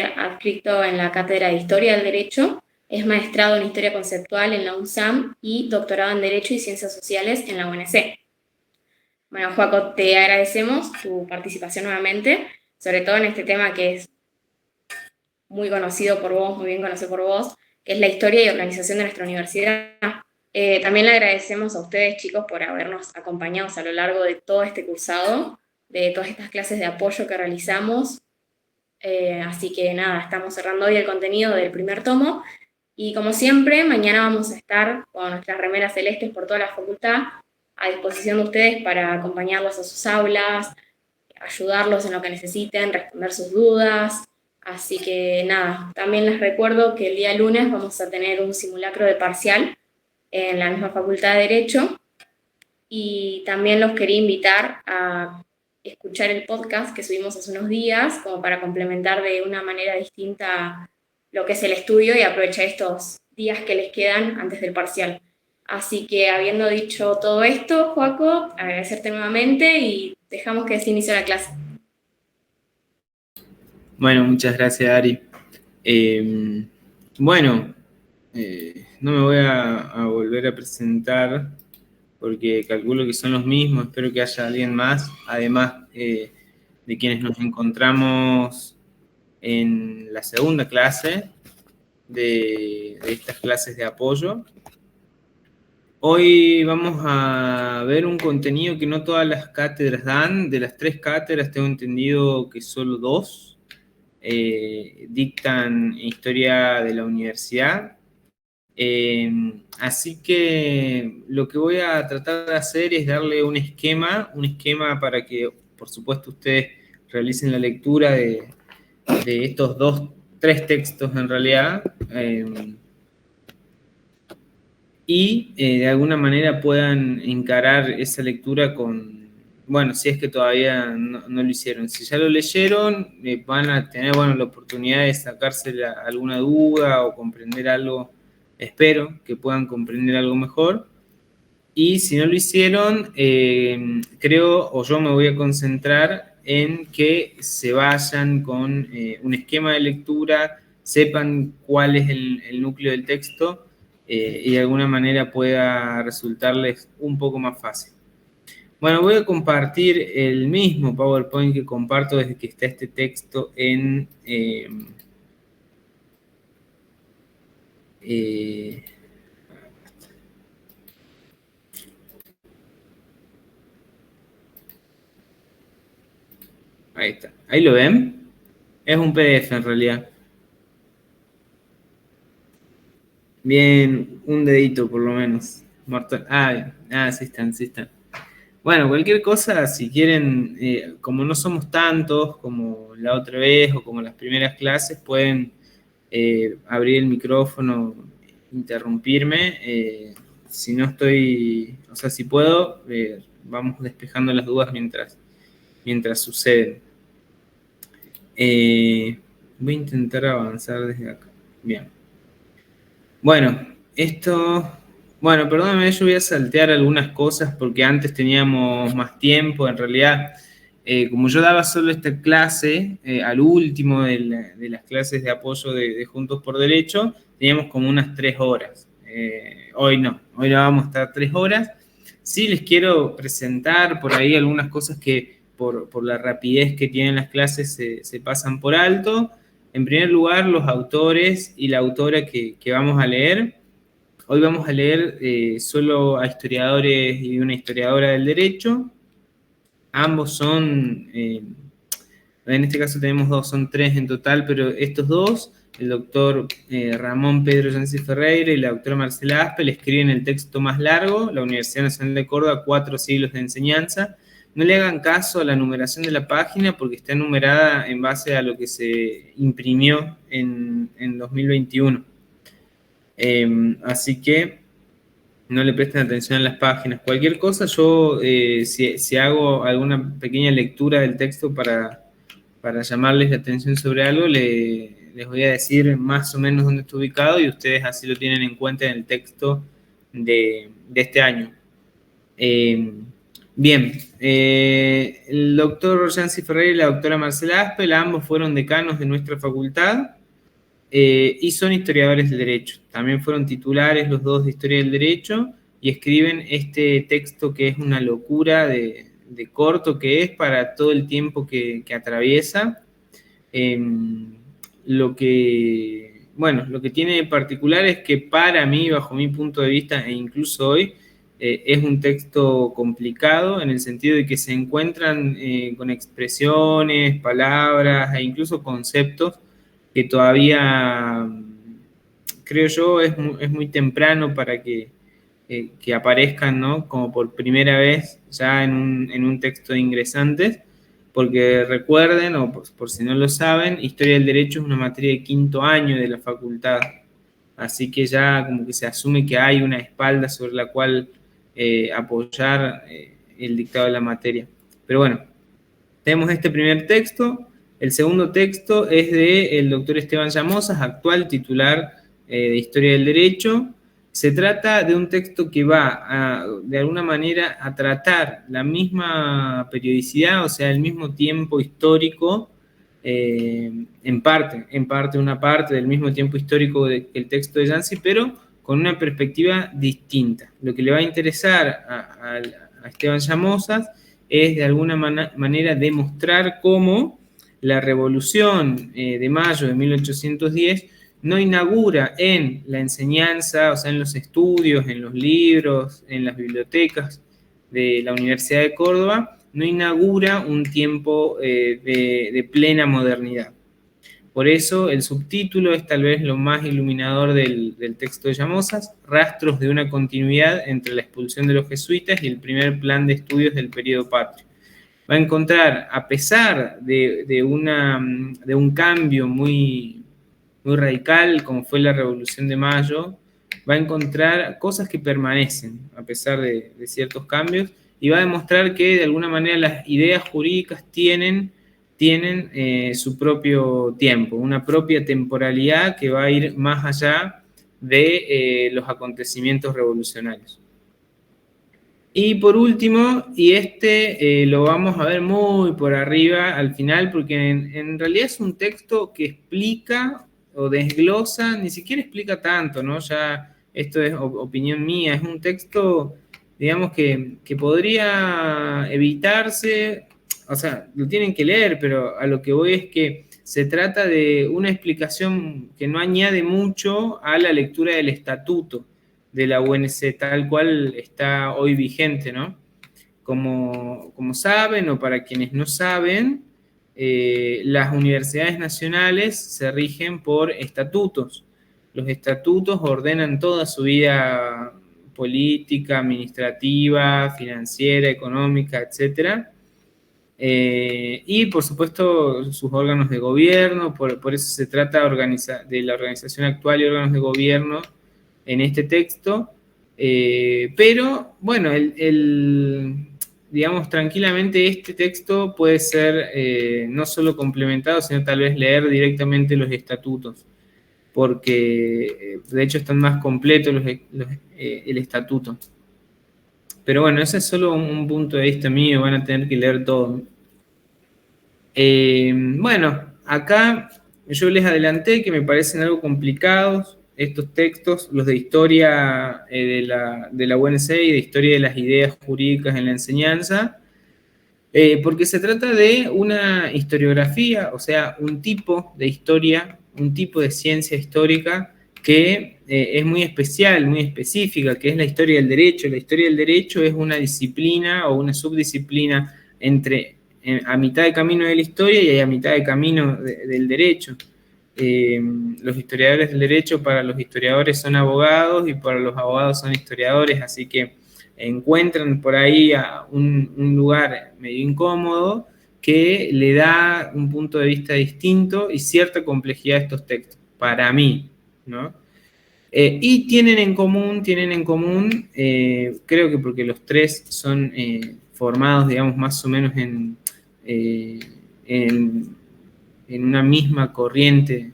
adscrito en la Cátedra de Historia del Derecho, es maestrado en Historia Conceptual en la UNSAM y doctorado en Derecho y Ciencias Sociales en la UNC. Bueno, Joaco, te agradecemos tu participación nuevamente, sobre todo en este tema que es muy conocido por vos, muy bien conocido por vos, que es la historia y organización de nuestra universidad. También le agradecemos a ustedes, chicos, por habernos acompañado a lo largo de todo este cursado, de todas estas clases de apoyo que realizamos. Así que nada, estamos cerrando hoy el contenido del primer tomo y como siempre, mañana vamos a estar con nuestras remeras celestes por toda la facultad a disposición de ustedes para acompañarlos a sus aulas, ayudarlos en lo que necesiten, responder sus dudas. Así que nada, también les recuerdo que el día lunes vamos a tener un simulacro de parcial en la misma Facultad de Derecho y también los quería invitar a escuchar el podcast que subimos hace unos días como para complementar de una manera distinta lo que es el estudio y aprovechar estos días que les quedan antes del parcial. Así que habiendo dicho todo esto, Joaco, agradecerte nuevamente y dejamos que se inicie la clase. Bueno, muchas gracias, Ari. Bueno, no me voy a volver a presentar porque calculo que son los mismos, espero que haya alguien más, además de quienes nos encontramos en la segunda clase de estas clases de apoyo. Hoy vamos a ver un contenido que no todas las cátedras dan. De las 3 cátedras tengo entendido que solo 2 dictan historia de la universidad. Así que lo que voy a tratar de hacer es darle un esquema para que, por supuesto, ustedes realicen la lectura de estos 3 textos en realidad, y de alguna manera puedan encarar esa lectura con, bueno, si es que todavía no lo hicieron. Si ya lo leyeron, van a tener, bueno, la oportunidad de sacarse alguna duda o comprender algo. Espero que puedan comprender algo mejor. Y si no lo hicieron, creo, o yo me voy a concentrar en que se vayan con un esquema de lectura, sepan cuál es el núcleo del texto y de alguna manera pueda resultarles un poco más fácil. Bueno, voy a compartir el mismo PowerPoint que comparto desde que está este texto en... ahí está. ¿Ahí lo ven? Es un PDF en realidad. Bien, un dedito por lo menos. Sí están. Bueno, cualquier cosa, si quieren, como no somos tantos como la otra vez o como las primeras clases, pueden abrir el micrófono, interrumpirme. Si no estoy, o sea, si puedo, vamos despejando las dudas mientras suceden. Voy a intentar avanzar desde acá. Bien. Bueno, bueno, perdóname, yo voy a saltear algunas cosas porque antes teníamos más tiempo. En realidad, como yo daba solo esta clase, al último de las clases de apoyo de Juntos por Derecho, teníamos como unas 3 horas. Hoy no, hoy ya vamos a estar 3 horas. Sí les quiero presentar por ahí algunas cosas que por la rapidez que tienen las clases se pasan por alto. En primer lugar, los autores y la autora que vamos a leer. Hoy vamos a leer solo a historiadores y una historiadora del derecho. Ambos son, en este caso tenemos 2, son 3 en total, pero estos 2, el doctor Ramón Pedro Yancy Ferreira y la doctora Marcela Aspel, escriben el texto más largo, la Universidad Nacional de Córdoba, 4 siglos de enseñanza. No le hagan caso a la numeración de la página porque está numerada en base a lo que se imprimió en 2021. Así que no le presten atención a las páginas. Cualquier cosa, yo si hago alguna pequeña lectura del texto para llamarles la atención sobre algo, les voy a decir más o menos dónde está ubicado y ustedes así lo tienen en cuenta en el texto de este año. Bien, el doctor Yancy Ferreira y la doctora Marcela Aspel, ambos fueron decanos de nuestra facultad y son historiadores del derecho. También fueron titulares los dos de Historia del Derecho y escriben este texto que es una locura de corto que es para todo el tiempo que atraviesa. Lo que tiene de particular es que para mí, bajo mi punto de vista, e incluso hoy, es un texto complicado en el sentido de que se encuentran con expresiones, palabras e incluso conceptos que todavía, creo yo, es muy temprano para que aparezcan, ¿no? Como por primera vez ya en un texto de ingresantes, porque recuerden, o por si no lo saben, Historia del Derecho es una materia de 5º año de la facultad, así que ya como que se asume que hay una espalda sobre la cual apoyar el dictado de la materia. Pero bueno, tenemos este primer texto. El segundo texto es del doctor Esteban Llamosas, actual titular de Historia del Derecho. Se trata de un texto que va, de alguna manera, a tratar la misma periodicidad, o sea, el mismo tiempo histórico, en parte, una parte del mismo tiempo histórico que el texto de Yancy, pero con una perspectiva distinta. Lo que le va a interesar a Esteban Llamosas es de alguna manera demostrar cómo la Revolución de Mayo de 1810 no inaugura en la enseñanza, o sea, en los estudios, en los libros, en las bibliotecas de la Universidad de Córdoba, no inaugura un tiempo de plena modernidad. Por eso el subtítulo es tal vez lo más iluminador del texto de Llamosas, Rastros de una continuidad entre la expulsión de los jesuitas y el primer plan de estudios del periodo patrio. Va a encontrar, a pesar de un cambio muy radical, como fue la Revolución de Mayo, va a encontrar cosas que permanecen, a pesar de ciertos cambios, y va a demostrar que de alguna manera las ideas jurídicas tienen su propio tiempo, una propia temporalidad que va a ir más allá de los acontecimientos revolucionarios. Y por último, lo vamos a ver muy por arriba al final, porque en realidad es un texto que explica o desglosa, ni siquiera explica tanto, ¿no? Ya esto es opinión mía, es un texto, digamos, que podría evitarse, o sea, lo tienen que leer, pero a lo que voy es que se trata de una explicación que no añade mucho a la lectura del estatuto de la UNC tal cual está hoy vigente, ¿no? Como saben, o para quienes no saben, las universidades nacionales se rigen por estatutos. Los estatutos ordenan toda su vida política, administrativa, financiera, económica, etc. Y por supuesto sus órganos de gobierno, por eso se trata de la organización actual y órganos de gobierno en este texto, pero bueno, digamos, tranquilamente este texto puede ser no solo complementado, sino tal vez leer directamente los estatutos, porque de hecho están más completos el estatuto. Pero bueno, ese es solo un punto de vista mío, van a tener que leer todo. Bueno, acá yo les adelanté que me parecen algo complicados estos textos, los de historia de la UNC y de historia de las ideas jurídicas en la enseñanza, porque se trata de una historiografía, o sea, un tipo de historia, un tipo de ciencia histórica que es muy especial, muy específica, que es la historia del derecho. La historia del derecho es una disciplina o una subdisciplina a mitad de camino de la historia y a mitad de camino del derecho. Los historiadores del derecho para los historiadores son abogados y para los abogados son historiadores, así que encuentran por ahí a un lugar medio incómodo que le da un punto de vista distinto y cierta complejidad a estos textos, para mí, ¿no? Y tienen en común, creo que porque los tres son formados, digamos, más o menos en una misma corriente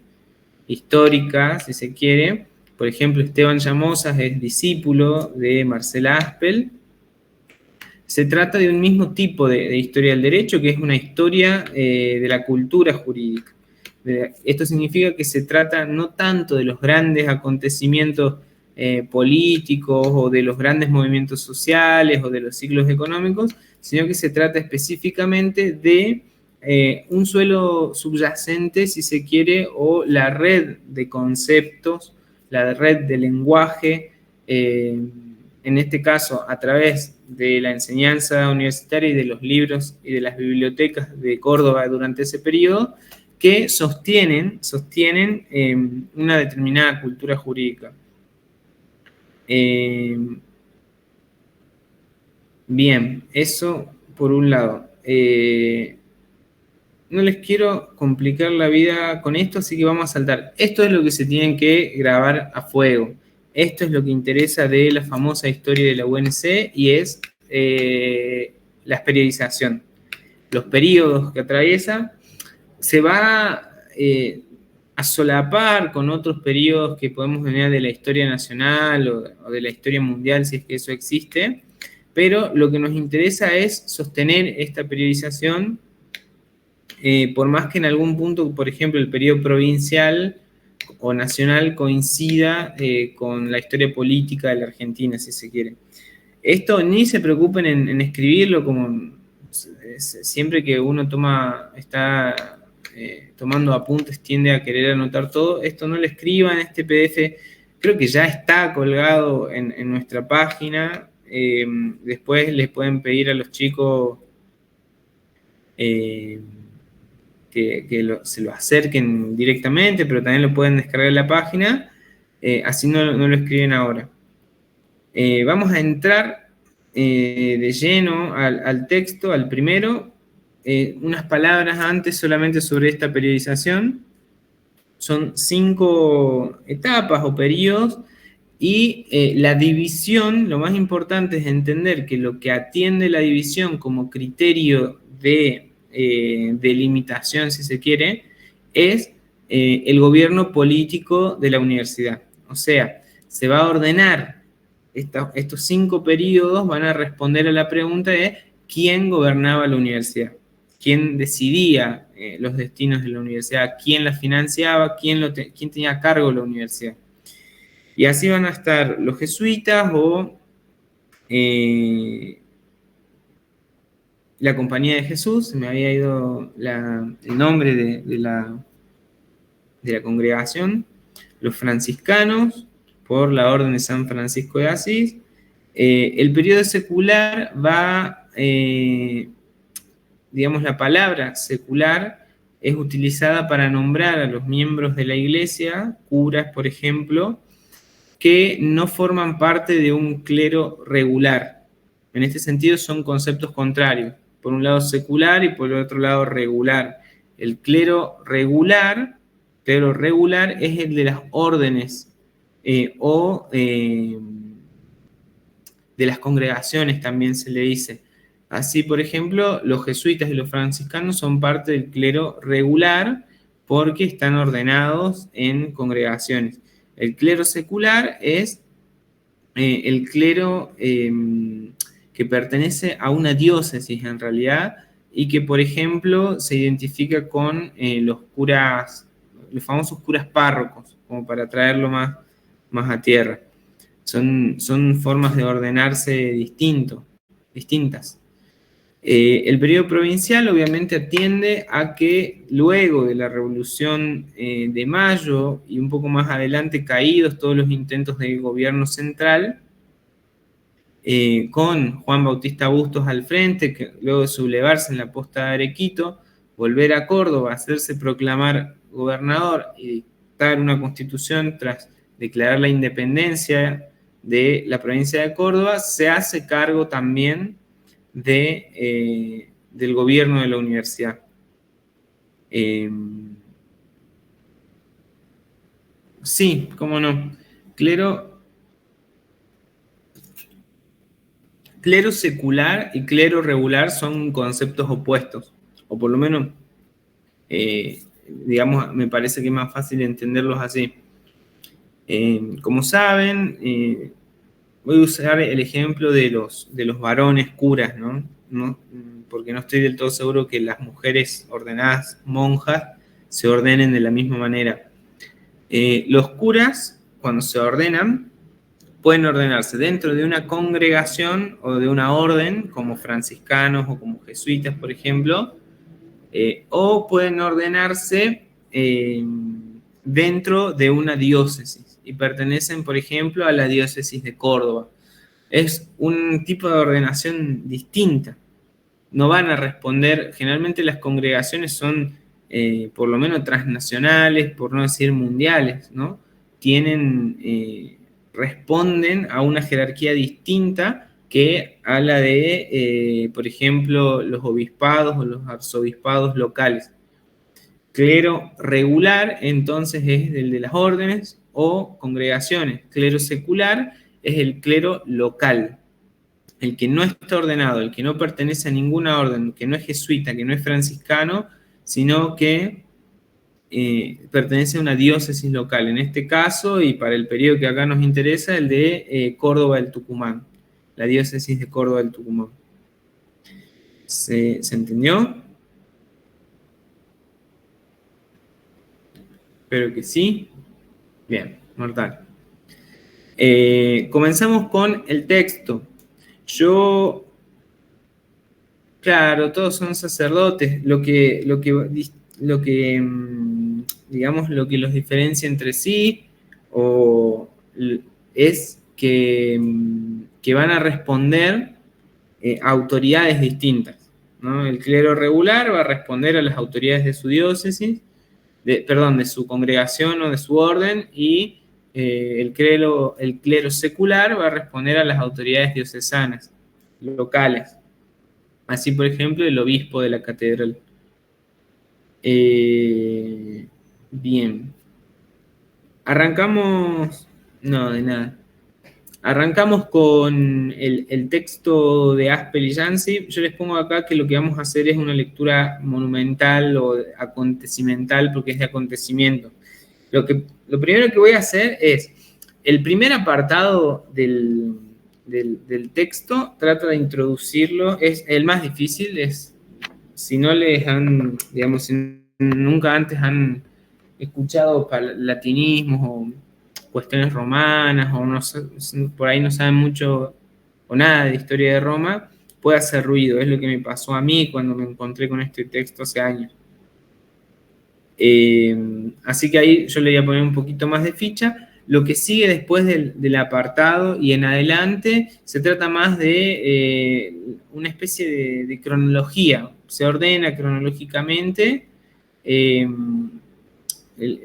histórica, si se quiere. Por ejemplo, Esteban Llamosas es discípulo de Marcela Aspel, Se trata de un mismo tipo de historia del derecho, que es una historia de la cultura jurídica. Esto significa que se trata no tanto de los grandes acontecimientos políticos o de los grandes movimientos sociales o de los ciclos económicos, sino que se trata específicamente de un suelo subyacente, si se quiere, o la red de conceptos, la red de lenguaje, en este caso a través de la enseñanza universitaria y de los libros y de las bibliotecas de Córdoba durante ese periodo, que sostienen una determinada cultura jurídica. Bien, eso por un lado. No les quiero complicar la vida con esto, así que vamos a saltar. Esto es lo que se tienen que grabar a fuego. Esto es lo que interesa de la famosa historia de la UNC y es la periodización. Los periodos que atraviesa se va a solapar con otros periodos que podemos tener de la historia nacional o de la historia mundial, si es que eso existe, pero lo que nos interesa es sostener esta periodización, por más que en algún punto, por ejemplo, el periodo provincial o nacional coincida con la historia política de la Argentina, si se quiere. Esto ni se preocupen en escribirlo, como siempre que uno está tomando apuntes, tiende a querer anotar todo. Esto no lo escriban, este PDF creo que ya está colgado en nuestra página. Después les pueden pedir a los chicos que se lo acerquen directamente, pero también lo pueden descargar en la página, así no lo escriben ahora. Vamos a entrar de lleno al texto, al primero. Unas palabras antes solamente sobre esta periodización. Son 5 etapas o periodos, y la división, lo más importante es entender que lo que atiende la división como criterio de delimitación, si se quiere, es el gobierno político de la universidad. O sea, se va a ordenar, estos 5 periodos van a responder a la pregunta de quién gobernaba la universidad, quién decidía los destinos de la universidad, quién la financiaba, quién tenía a cargo la universidad. Y así van a estar los jesuitas o la Compañía de Jesús, se me había ido el nombre de la congregación, los franciscanos, por la Orden de San Francisco de Asís. El periodo secular va, digamos, la palabra secular es utilizada para nombrar a los miembros de la iglesia, curas, por ejemplo, que no forman parte de un clero regular. En este sentido son conceptos contrarios. Por un lado secular y por el otro lado regular. El clero regular es el de las órdenes o de las congregaciones, también se le dice. Así, por ejemplo, los jesuitas y los franciscanos son parte del clero regular porque están ordenados en congregaciones. El clero secular es el clero que pertenece a una diócesis en realidad y que, por ejemplo, se identifica con los famosos curas párrocos, como para traerlo más a tierra. Son formas de ordenarse distintas. El periodo provincial obviamente atiende a que luego de la Revolución de Mayo y un poco más adelante, caídos todos los intentos del gobierno central, con Juan Bautista Bustos al frente, que luego de sublevarse en la posta de Arequito, volver a Córdoba, hacerse proclamar gobernador y dictar una constitución tras declarar la independencia de la provincia de Córdoba, se hace cargo también del gobierno de la universidad. Sí, cómo no. Clero secular y clero regular son conceptos opuestos, o por lo menos, digamos, me parece que es más fácil entenderlos así. Como saben, voy a usar el ejemplo de los varones curas, ¿no? Porque no estoy del todo seguro que las mujeres ordenadas monjas se ordenen de la misma manera. Los curas, cuando se ordenan, pueden ordenarse dentro de una congregación o de una orden, como franciscanos o como jesuitas, por ejemplo, o pueden ordenarse dentro de una diócesis y pertenecen, por ejemplo, a la diócesis de Córdoba. Es un tipo de ordenación distinta. No van a responder, generalmente las congregaciones son por lo menos transnacionales, por no decir mundiales, ¿no? Responden a una jerarquía distinta que a la de, por ejemplo, los obispados o los arzobispados locales. Clero regular, entonces, es el de las órdenes o congregaciones. Clero secular es el clero local. El que no está ordenado, el que no pertenece a ninguna orden, que no es jesuita, que no es franciscano, sino que pertenece a una diócesis local. En este caso, y para el periodo que acá nos interesa, el de Córdoba del Tucumán, la diócesis de Córdoba del Tucumán. ¿Se entendió? Espero que sí. Bien, mortal. Comenzamos con el texto. Claro, todos son sacerdotes. Digamos, lo que los diferencia entre sí es que van a responder a autoridades distintas, ¿no? El clero regular va a responder a las autoridades de su diócesis, de su congregación o de su orden, y el clero secular va a responder a las autoridades diocesanas, locales. Así, por ejemplo, el obispo de la catedral. Bien. Arrancamos... No, de nada. Arrancamos con el texto de Aspel y Yancy. Yo les pongo acá que lo que vamos a hacer es una lectura monumental o acontecimental, porque es de acontecimiento. Lo primero que voy a hacer es, el primer apartado del texto, trata de introducirlo, es el más difícil, si no les han, digamos, si nunca antes han escuchado latinismos o cuestiones romanas, o no, por ahí no saben mucho o nada de historia de Roma, puede hacer ruido. Es lo que me pasó a mí cuando me encontré con este texto hace años. Así que ahí yo le voy a poner un poquito más de ficha. Lo que sigue después del apartado y en adelante se trata más de una especie de cronología. Se ordena cronológicamente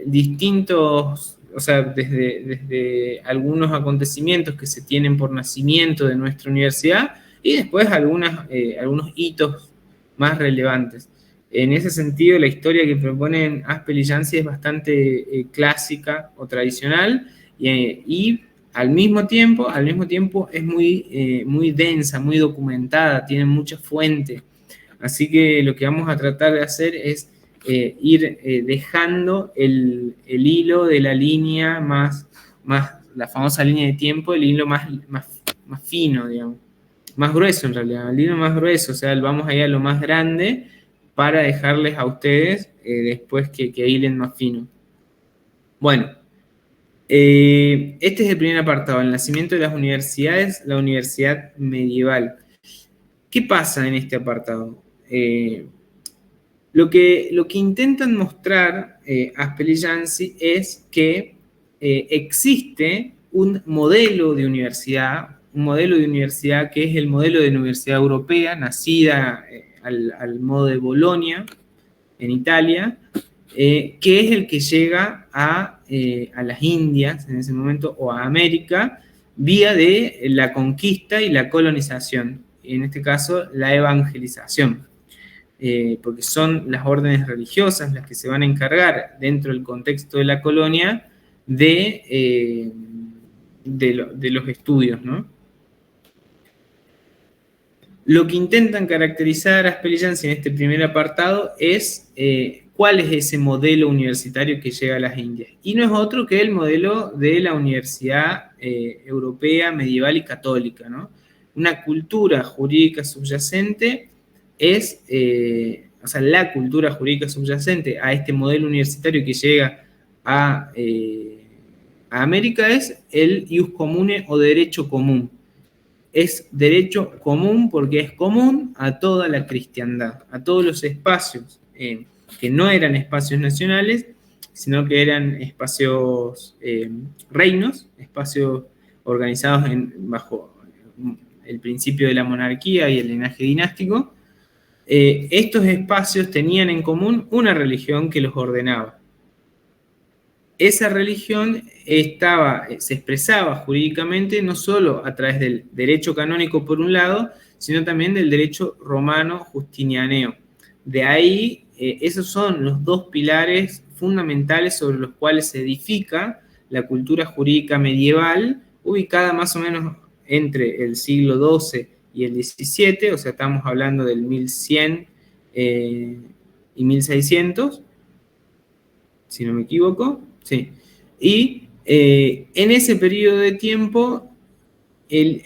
distintos, o sea, desde algunos acontecimientos que se tienen por nacimiento de nuestra universidad y después algunos hitos más relevantes. En ese sentido, la historia que proponen Aspel y Yancy es bastante clásica o tradicional y al mismo tiempo es muy densa, muy documentada, tiene mucha fuente. Así que lo que vamos a tratar de hacer es ir dejando el hilo de la línea más, la famosa línea de tiempo, el hilo más fino, digamos. Más grueso en realidad, el hilo más grueso, o sea, vamos a ir a lo más grande para dejarles a ustedes después que hilen más fino. Bueno, este es el primer apartado, el nacimiento de las universidades, la universidad medieval. ¿Qué pasa en este apartado? Lo que intentan mostrar Aspel y Yancy es que existe un modelo de universidad que es el modelo de universidad europea, nacida al modo de Bolonia, en Italia, que es el que llega a las Indias en ese momento, o a América, vía de la conquista y la colonización, en este caso la evangelización, porque son las órdenes religiosas las que se van a encargar dentro del contexto de la colonia de los estudios, ¿no? Lo que intentan caracterizar a Aspel y Yancy en este primer apartado es ¿cuál es ese modelo universitario que llega a las Indias? Y no es otro que el modelo de la universidad europea, medieval y católica, ¿no? Una cultura jurídica subyacente es, o sea, la cultura jurídica subyacente a este modelo universitario que llega a América es el ius commune o derecho común. Es derecho común porque es común a toda la cristiandad, a todos los espacios que no eran espacios nacionales, sino que eran espacios reinos, espacios organizados bajo el principio de la monarquía y el linaje dinástico. Estos espacios tenían en común una religión que los ordenaba. Esa religión se expresaba jurídicamente no solo a través del derecho canónico por un lado, sino también del derecho romano justinianeo. De ahí, esos son los dos pilares fundamentales sobre los cuales se edifica la cultura jurídica medieval, ubicada más o menos entre el siglo XII y el XVII, o sea, estamos hablando del 1100 y 1600, si no me equivoco. Sí. Y en ese periodo de tiempo, el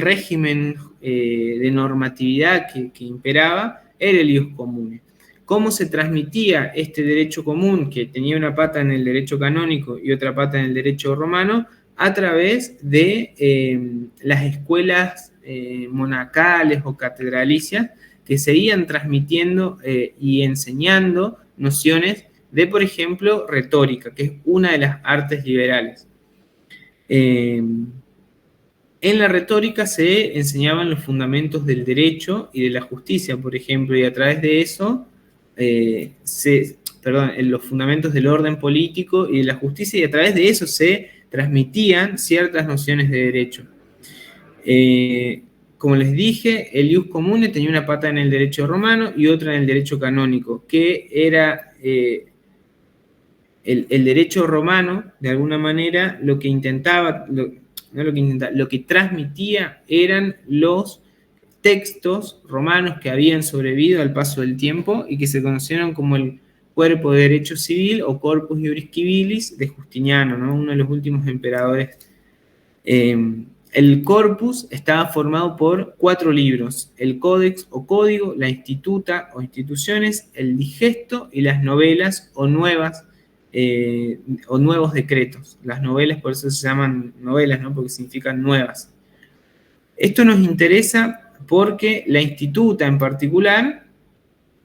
régimen de normatividad que imperaba era el ius commune. ¿Cómo se transmitía este derecho común, que tenía una pata en el derecho canónico y otra pata en el derecho romano? A través de las escuelas monacales o catedralicias que seguían transmitiendo y enseñando nociones de, por ejemplo, retórica, que es una de las artes liberales. En la retórica se enseñaban los fundamentos del derecho y de la justicia, por ejemplo, y a través de eso, los fundamentos del orden político y de la justicia, y a través de eso se transmitían ciertas nociones de derecho. Como les dije, el ius commune tenía una pata en el derecho romano y otra en el derecho canónico, que era el derecho romano, de alguna manera, lo que transmitía eran los textos romanos que habían sobrevivido al paso del tiempo y que se conocieron como el cuerpo de derecho civil o corpus iuris civilis de Justiniano, ¿no? Uno de los últimos emperadores. El corpus estaba formado por 4 libros: el códex o código, la instituta o instituciones, el digesto y las novelas o nuevos decretos. Las novelas, por eso se llaman novelas, ¿no? Porque significan nuevas. Esto nos interesa porque la instituta en particular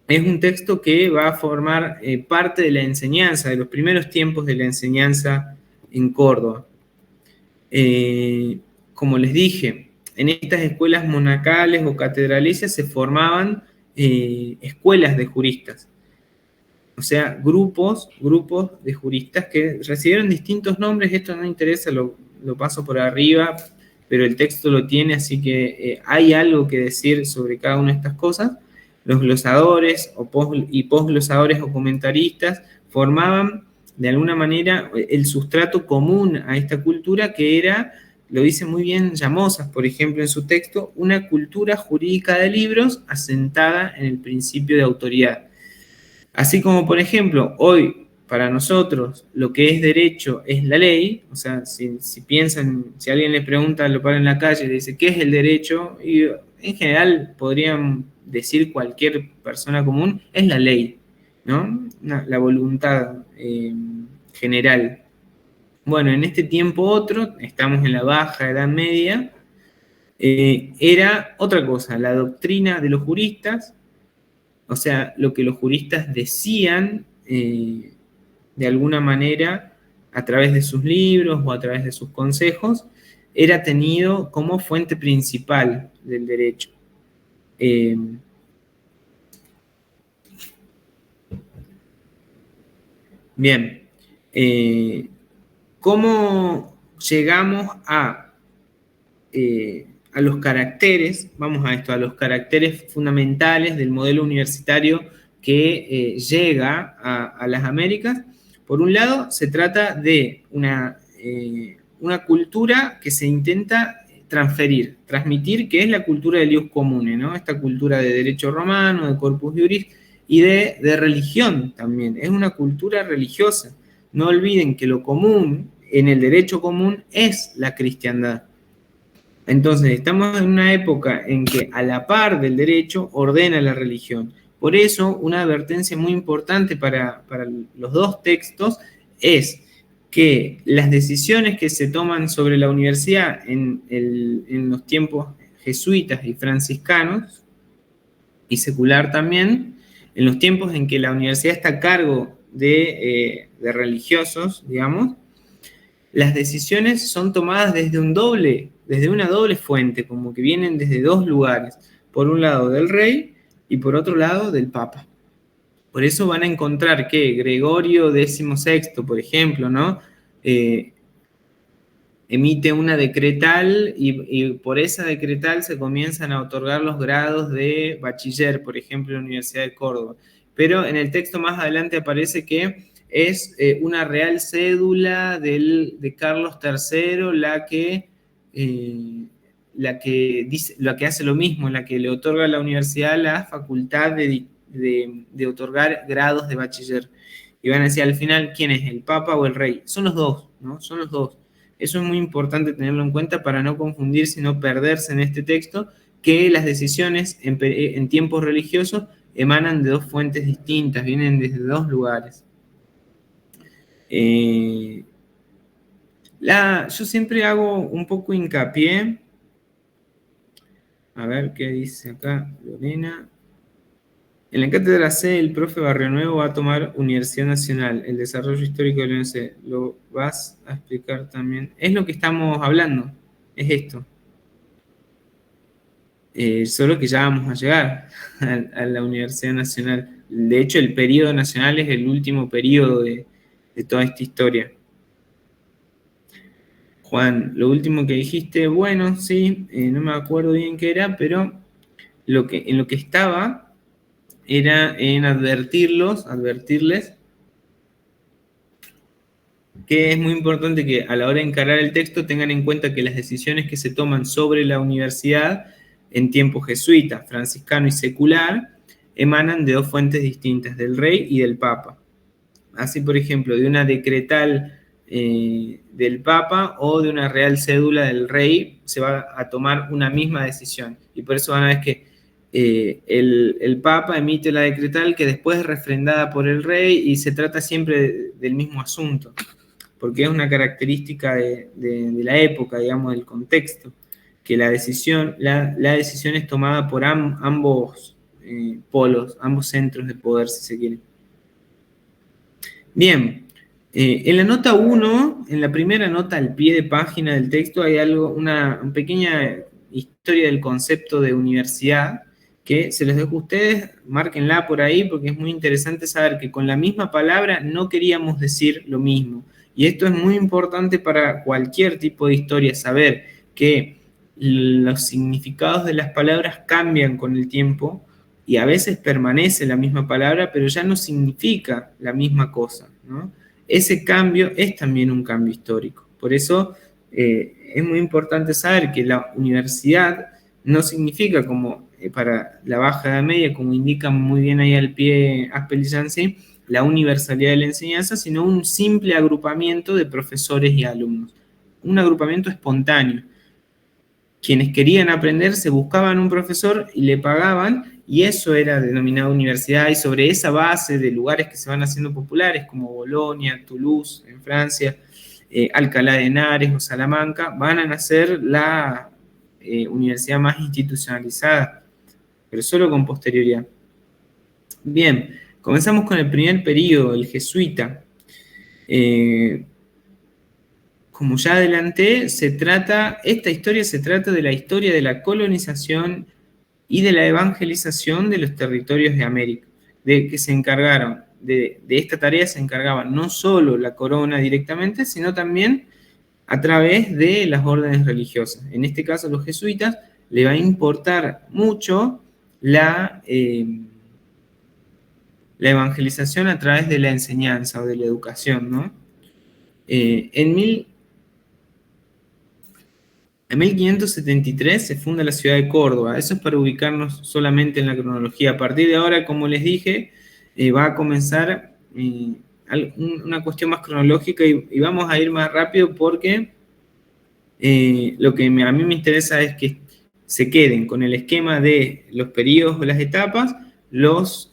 es un texto que va a formar parte de la enseñanza, de los primeros tiempos de la enseñanza en Córdoba. Como les dije, en estas escuelas monacales o catedralicias se formaban escuelas de juristas. O sea, grupos de juristas que recibieron distintos nombres. Esto no interesa, lo paso por arriba, pero el texto lo tiene, así que hay algo que decir sobre cada una de estas cosas. Los glosadores y posglosadores o comentaristas formaban de alguna manera el sustrato común a esta cultura, que era, lo dice muy bien Llamosas, por ejemplo, en su texto, una cultura jurídica de libros asentada en el principio de autoridad. Así como, por ejemplo, hoy para nosotros lo que es derecho es la ley. O sea, si piensan, si alguien le pregunta, lo para en la calle y le dice ¿qué es el derecho? Y en general podrían decir cualquier persona común, es la ley, ¿no? La voluntad general. Bueno, en este tiempo otro, estamos en la Baja Edad Media, era otra cosa, la doctrina de los juristas, o sea, lo que los juristas decían de alguna manera a través de sus libros o a través de sus consejos, era tenido como fuente principal del derecho. Bien, ¿cómo llegamos a los caracteres? Vamos a esto, a los caracteres fundamentales del modelo universitario que llega a las Américas. Por un lado, se trata de una cultura que se intenta transmitir, que es la cultura del ius commune, ¿no? Esta cultura de derecho romano, de corpus iuris, y de religión también. Es una cultura religiosa. No olviden que lo común en el derecho común es la cristiandad. Entonces, estamos en una época en que a la par del derecho ordena la religión. Por eso, una advertencia muy importante para los dos textos es que las decisiones que se toman sobre la universidad en los tiempos jesuitas y franciscanos, y secular también, en los tiempos en que la universidad está a cargo de religiosos, digamos, las decisiones son tomadas desde una doble fuente, como que vienen desde dos lugares, por un lado del rey y por otro lado del papa. Por eso van a encontrar que Gregorio XVI, por ejemplo, ¿no? Emite una decretal y por esa decretal se comienzan a otorgar los grados de bachiller, por ejemplo, en la Universidad de Córdoba. Pero en el texto más adelante aparece que es una real cédula de Carlos III la que hace lo mismo, la que le otorga a la universidad la facultad de otorgar grados de bachiller. Y van a decir al final, ¿quién es? ¿El Papa o el Rey? Son los dos, ¿no? Son los dos. Eso es muy importante tenerlo en cuenta para no confundirse y no perderse en este texto, que las decisiones en tiempos religiosos emanan de dos fuentes distintas, vienen desde dos lugares. Yo siempre hago un poco hincapié, a ver qué dice acá Lorena. En la cátedra C, el profe Barrionuevo va a tomar Universidad Nacional, el desarrollo histórico de la UNC. ¿Lo vas a explicar también? Es lo que estamos hablando, es esto. Solo que ya vamos a llegar a la Universidad Nacional. De hecho, el periodo nacional es el último periodo de toda esta historia. Juan, lo último que dijiste, bueno, sí, no me acuerdo bien qué era, pero en lo que estaba era en advertirles que es muy importante que a la hora de encarar el texto tengan en cuenta que las decisiones que se toman sobre la universidad en tiempo jesuita, franciscano y secular emanan de dos fuentes distintas, del rey y del papa. Así, por ejemplo, de una decretal del papa o de una real cédula del rey se va a tomar una misma decisión. Y por eso van a ver que el papa emite la decretal que después es refrendada por el rey y se trata siempre del mismo asunto, porque es una característica de la época, digamos, del contexto, que la decisión es tomada por ambos polos, ambos centros de poder, si se quiere. Bien, en la nota 1, en la primera nota al pie de página del texto, hay una pequeña historia del concepto de universidad, que se los dejo a ustedes, márquenla por ahí, porque es muy interesante saber que con la misma palabra no queríamos decir lo mismo. Y esto es muy importante para cualquier tipo de historia, saber que los significados de las palabras cambian con el tiempo y a veces permanece la misma palabra, pero ya no significa la misma cosa, ¿no? Ese cambio es también un cambio histórico. Por eso es muy importante saber que la universidad no significa como para la Baja Edad Media, como indica muy bien ahí al pie Aspel y Yancey, la universalidad de la enseñanza, sino un simple agrupamiento de profesores y alumnos. Un agrupamiento espontáneo. Quienes querían aprender se buscaban un profesor y le pagaban, y eso era denominado universidad, y sobre esa base de lugares que se van haciendo populares, como Bolonia, Toulouse, en Francia, Alcalá de Henares o Salamanca, van a nacer la universidad más institucionalizada, pero solo con posterioridad. Bien, comenzamos con el primer periodo, el jesuita. Como ya adelanté, esta historia se trata de la historia de la colonización y de la evangelización de los territorios de América, de esta tarea se encargaban no solo la corona directamente, sino también a través de las órdenes religiosas. En este caso, los jesuitas le va a importar mucho la evangelización a través de la enseñanza o de la educación, ¿no? En En 1573 se funda la ciudad de Córdoba. Eso es para ubicarnos solamente en la cronología. A partir de ahora, como les dije, va a comenzar una cuestión más cronológica y vamos a ir más rápido porque lo que a mí me interesa es que se queden con el esquema de los periodos o las etapas, los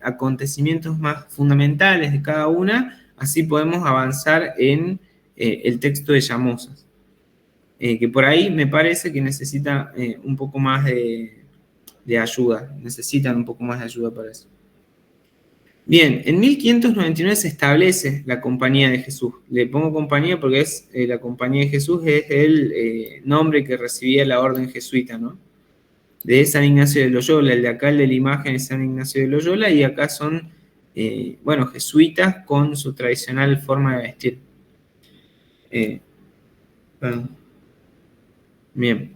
acontecimientos más fundamentales de cada una, así podemos avanzar en el texto de Llamosas. Que por ahí me parece que necesita un poco más de ayuda, necesitan un poco más de ayuda para eso. Bien, en 1599 se establece la Compañía de Jesús. Le pongo compañía porque es la Compañía de Jesús es el nombre que recibía la orden jesuita, ¿no? De San Ignacio de Loyola, el de acá, el de la imagen es San Ignacio de Loyola, y acá son, jesuitas con su tradicional forma de vestir. Perdón. Bien.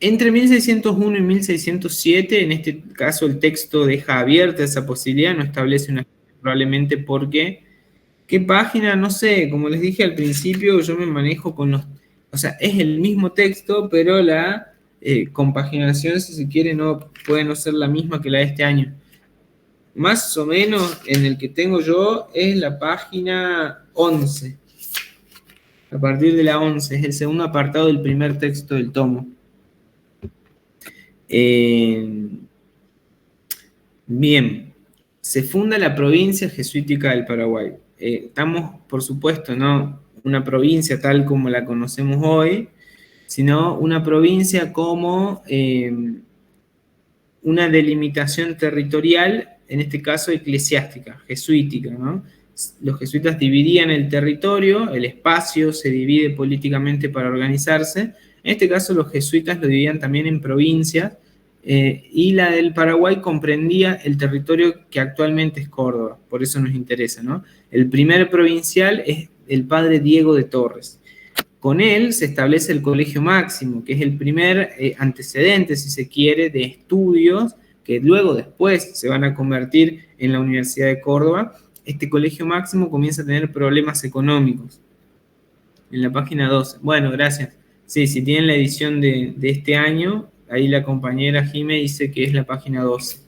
Entre 1601 y 1607, en este caso el texto deja abierta esa posibilidad, no establece una probablemente porque, ¿qué página? No sé, como les dije al principio, yo me manejo con los, o sea, es el mismo texto, pero la compaginación, si se quiere, no puede no ser la misma que la de este año. Más o menos en el que tengo yo es la página 11. A partir de la 11, es el segundo apartado del primer texto del tomo. Bien, se funda la provincia jesuítica del Paraguay. Estamos, por supuesto, no una provincia tal como la conocemos hoy, sino una provincia como una delimitación territorial, en este caso eclesiástica, jesuítica, ¿no? Los jesuitas dividían el territorio, el espacio se divide políticamente para organizarse. En este caso los jesuitas lo dividían también en provincias, y la del Paraguay comprendía el territorio que actualmente es Córdoba, por eso nos interesa, ¿no? El primer provincial es el padre Diego de Torres. Con él se establece el Colegio Máximo, que es el primer antecedente, si se quiere, de estudios que luego después se van a convertir en la Universidad de Córdoba. Este Colegio Máximo comienza a tener problemas económicos. En la página 12. Bueno, gracias. Sí, si tienen la edición de este año, ahí la compañera Jime dice que es la página 12.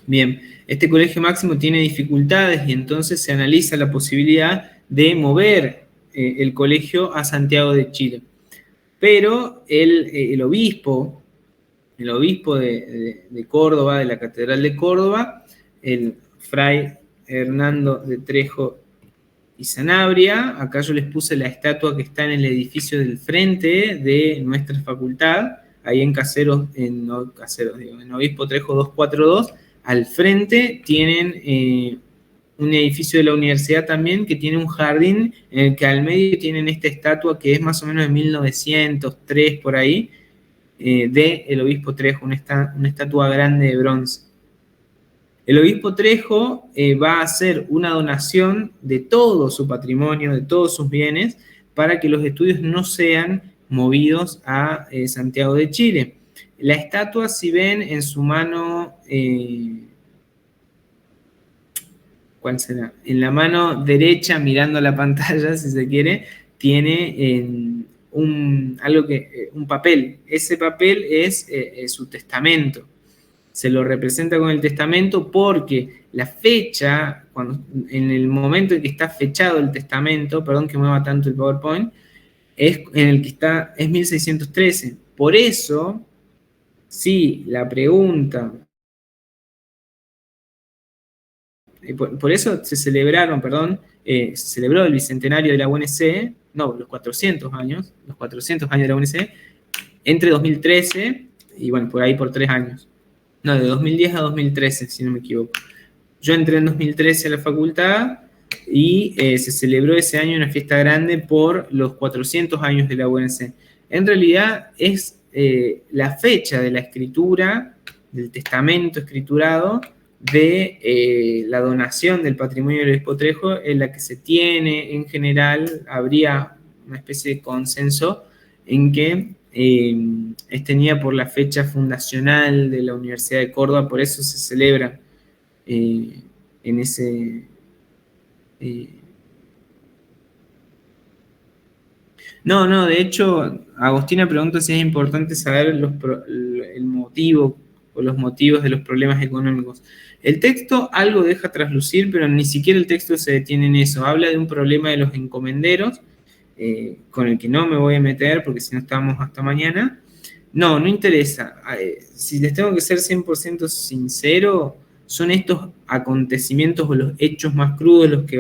Bien, este Colegio Máximo tiene dificultades y entonces se analiza la posibilidad de mover el colegio a Santiago de Chile. Pero el obispo de Córdoba, de la Catedral de Córdoba, el fray Hernando de Trejo y Sanabria, acá yo les puse la estatua que está en el edificio del frente de nuestra facultad, ahí en Caseros, en Obispo Trejo 242, al frente tienen un edificio de la universidad también que tiene un jardín en el que al medio tienen esta estatua que es más o menos de 1903 por ahí, de el obispo Trejo, una estatua grande de bronce. El obispo Trejo va a hacer una donación de todo su patrimonio, de todos sus bienes, para que los estudios no sean movidos a Santiago de Chile. La estatua, si ven en su mano, ¿cuál será? En la mano derecha, mirando la pantalla, si se quiere, tiene un papel. Ese papel es su testamento. Se lo representa con el testamento porque la fecha, en el momento en que está fechado el testamento, perdón que mueva tanto el PowerPoint, es en el que está, es 1613. Por eso, sí, la pregunta, por eso se celebraron, se celebró el bicentenario de la UNC, no, los 400 años de la UNC, entre 2013 y bueno, por ahí por 3 años. No, de 2010 a 2013, si no me equivoco. Yo entré en 2013 a la facultad y se celebró ese año una fiesta grande por los 400 años de la UNC. En realidad es la fecha de la escritura, del testamento escriturado, de la donación del patrimonio del obispo Trejo, en la que se tiene en general, habría una especie de consenso en que es tenida por la fecha fundacional de la Universidad de Córdoba, por eso se celebra en ese No, no, de hecho, Agostina pregunta si es importante saber el motivo o los motivos de los problemas económicos. El texto algo deja traslucir, pero ni siquiera el texto se detiene en eso. Habla de un problema de los encomenderos, con el que no me voy a meter porque si no estamos hasta mañana. No, no interesa. Si les tengo que ser 100% sincero, son estos acontecimientos o los hechos más crudos los que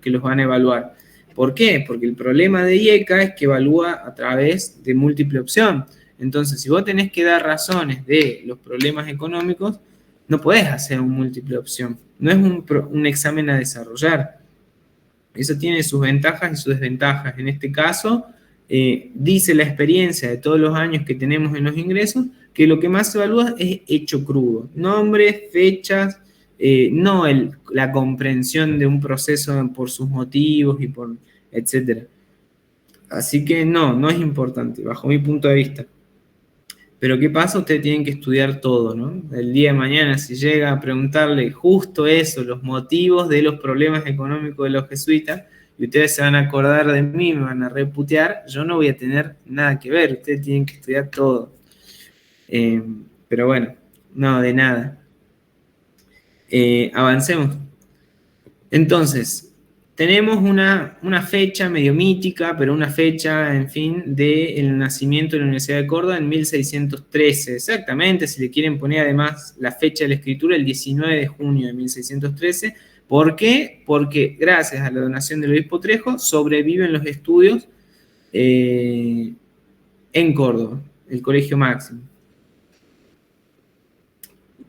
los van a evaluar. ¿Por qué? Porque el problema de IECA es que evalúa a través de múltiple opción. Entonces, si vos tenés que dar razones de los problemas económicos, no podés hacer un múltiple opción. No es un examen a desarrollar. Eso tiene sus ventajas y sus desventajas. En este caso, dice la experiencia de todos los años que tenemos en los ingresos que lo que más se evalúa es hecho crudo. Nombres, fechas, no la comprensión de un proceso por sus motivos y por etcétera. Así que no es importante, bajo mi punto de vista. Pero ¿qué pasa? Ustedes tienen que estudiar todo, ¿no? El día de mañana, si llega a preguntarle justo eso, los motivos de los problemas económicos de los jesuitas, y ustedes se van a acordar de mí, me van a reputear, yo no voy a tener nada que ver, ustedes tienen que estudiar todo. Pero bueno, no, de nada. Avancemos. Entonces, tenemos una fecha medio mítica, pero una fecha, en fin, del nacimiento de la Universidad de Córdoba en 1613. Exactamente, si le quieren poner además la fecha de la escritura, el 19 de junio de 1613. ¿Por qué? Porque gracias a la donación del obispo Trejo sobreviven los estudios en Córdoba, el Colegio Máximo.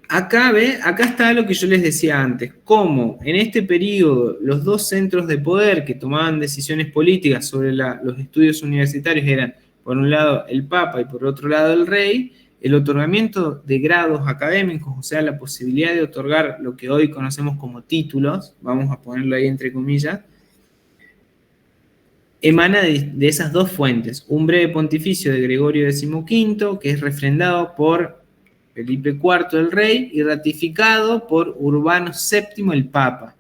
Acá está lo que yo les decía antes, cómo en este periodo los dos centros de poder que tomaban decisiones políticas sobre los estudios universitarios eran, por un lado, el Papa y por otro lado, el Rey. El otorgamiento de grados académicos, o sea, la posibilidad de otorgar lo que hoy conocemos como títulos, vamos a ponerlo ahí entre comillas, emana de esas dos fuentes. Un breve pontificio de Gregorio XV, que es refrendado por Felipe IV el rey y ratificado por Urbano VII el Papa.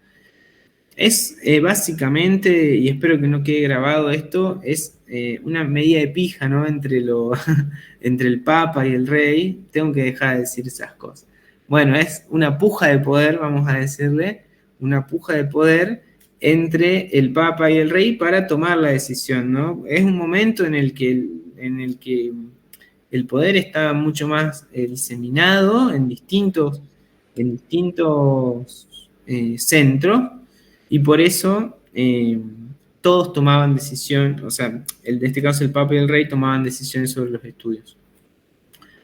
Es básicamente, y espero que no quede grabado esto, es una medida de pija, ¿no? Entre el Papa y el rey. Tengo que dejar de decir esas cosas. Bueno, es una puja de poder, vamos a decirle, una puja de poder entre el Papa y el rey para tomar la decisión, ¿no? Es un momento en el que el poder está mucho más diseminado en distintos centros, y por eso todos tomaban decisión, o sea, en este caso el Papa y el Rey tomaban decisiones sobre los estudios.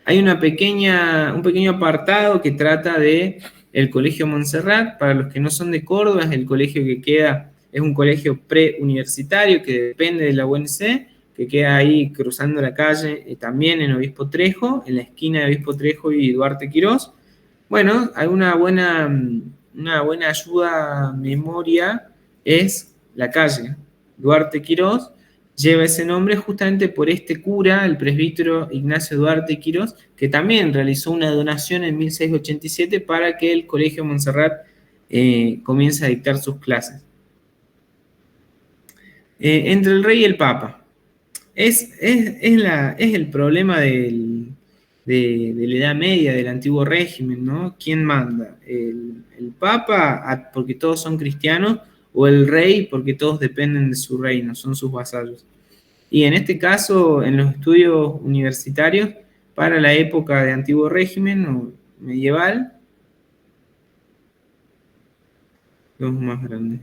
Hay un pequeño apartado que trata de el Colegio Montserrat. Para los que no son de Córdoba, es el colegio que queda, es un colegio preuniversitario que depende de la UNC, que queda ahí cruzando la calle, también en Obispo Trejo, en la esquina de Obispo Trejo y Duarte Quirós. Bueno, hay una buena ayuda a memoria es la calle Duarte Quirós, lleva ese nombre justamente por este cura, el presbítero Ignacio Duarte Quirós, que también realizó una donación en 1687 para que el Colegio Montserrat comience a dictar sus clases. Entre el rey y el papa. Es el problema de la Edad Media, del antiguo régimen, ¿no? ¿Quién manda? ¿El papa, porque todos son cristianos, o el rey, porque todos dependen de su reino, son sus vasallos? Y en este caso, en los estudios universitarios, para la época de antiguo régimen o medieval, los más grandes.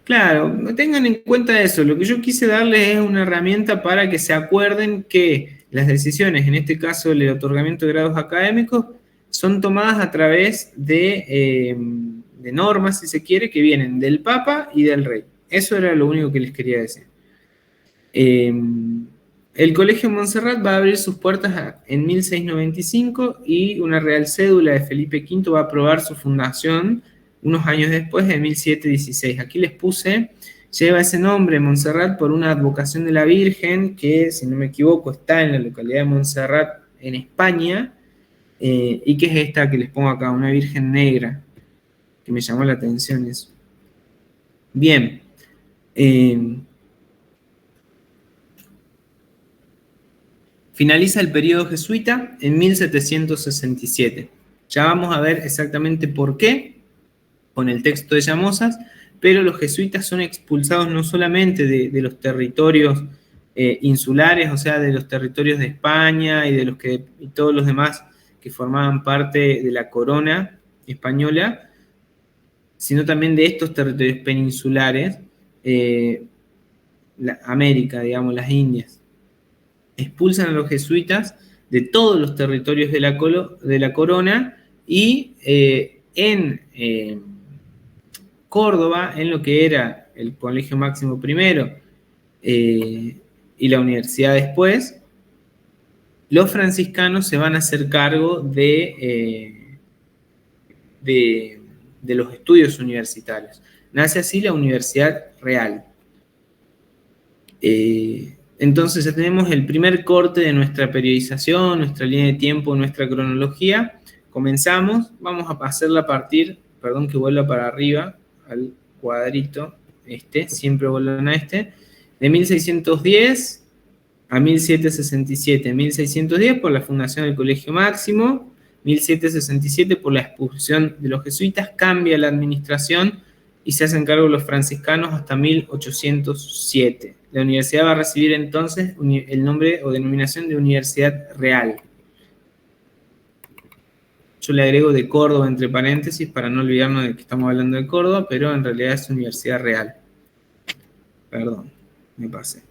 Claro, tengan en cuenta eso. Lo que yo quise darles es una herramienta para que se acuerden que las decisiones, en este caso el otorgamiento de grados académicos, son tomadas a través de normas, si se quiere, que vienen del Papa y del Rey. Eso era lo único que les quería decir. El Colegio Montserrat va a abrir sus puertas en 1695 y una real cédula de Felipe V va a aprobar su fundación unos años después, en 1716. Aquí les puse, lleva ese nombre, Montserrat, por una advocación de la Virgen, que, si no me equivoco, está en la localidad de Montserrat, en España, y que es esta que les pongo acá, una Virgen negra, que me llamó la atención eso. Bien. Finaliza el periodo jesuita en 1767. Ya vamos a ver exactamente por qué con el texto de Llamosas, pero los jesuitas son expulsados no solamente de los territorios insulares, o sea, de los territorios de España y todos los demás que formaban parte de la corona española, sino también de estos territorios peninsulares, América, digamos, las Indias. Expulsan a los jesuitas de todos los territorios de la corona y en Córdoba, en lo que era el Colegio Máximo primero y la universidad después, los franciscanos se van a hacer cargo de los estudios universitarios. Nace así la Universidad Real. Entonces ya tenemos el primer corte de nuestra periodización, nuestra línea de tiempo, nuestra cronología. Comenzamos, vamos a hacerla a partir, perdón que vuelva para arriba, al cuadrito, siempre vuelvan a de 1610 a 1767. 1610 por la fundación del Colegio Máximo, 1767 por la expulsión de los jesuitas, cambia la administración y se hacen cargo los franciscanos hasta 1807. La universidad va a recibir entonces el nombre o denominación de Universidad Real. Yo le agrego de Córdoba entre paréntesis para no olvidarnos de que estamos hablando de Córdoba, pero en realidad es Universidad Real. Perdón, me pasé.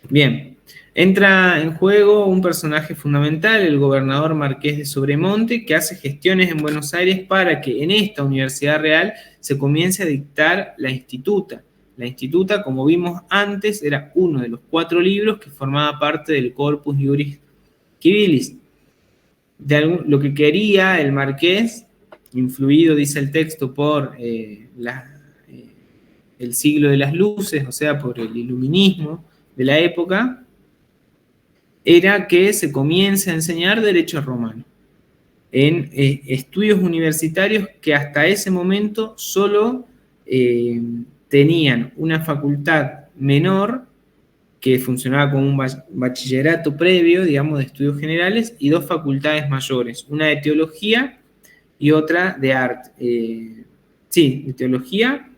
Bien, entra en juego un personaje fundamental, el gobernador Marqués de Sobremonte, que hace gestiones en Buenos Aires para que en esta Universidad Real se comience a dictar la Instituta. La Instituta, como vimos antes, era uno de los 4 libros que formaba parte del Corpus Juris Civilis. Lo que quería el Marqués, influido, dice el texto, por el siglo de las luces, o sea, por el iluminismo de la época, era que se comience a enseñar derecho romano en estudios universitarios que hasta ese momento solo tenían una facultad menor que funcionaba como un bachillerato previo, digamos, de estudios generales, y 2 facultades mayores, una de teología y otra de arte. De teología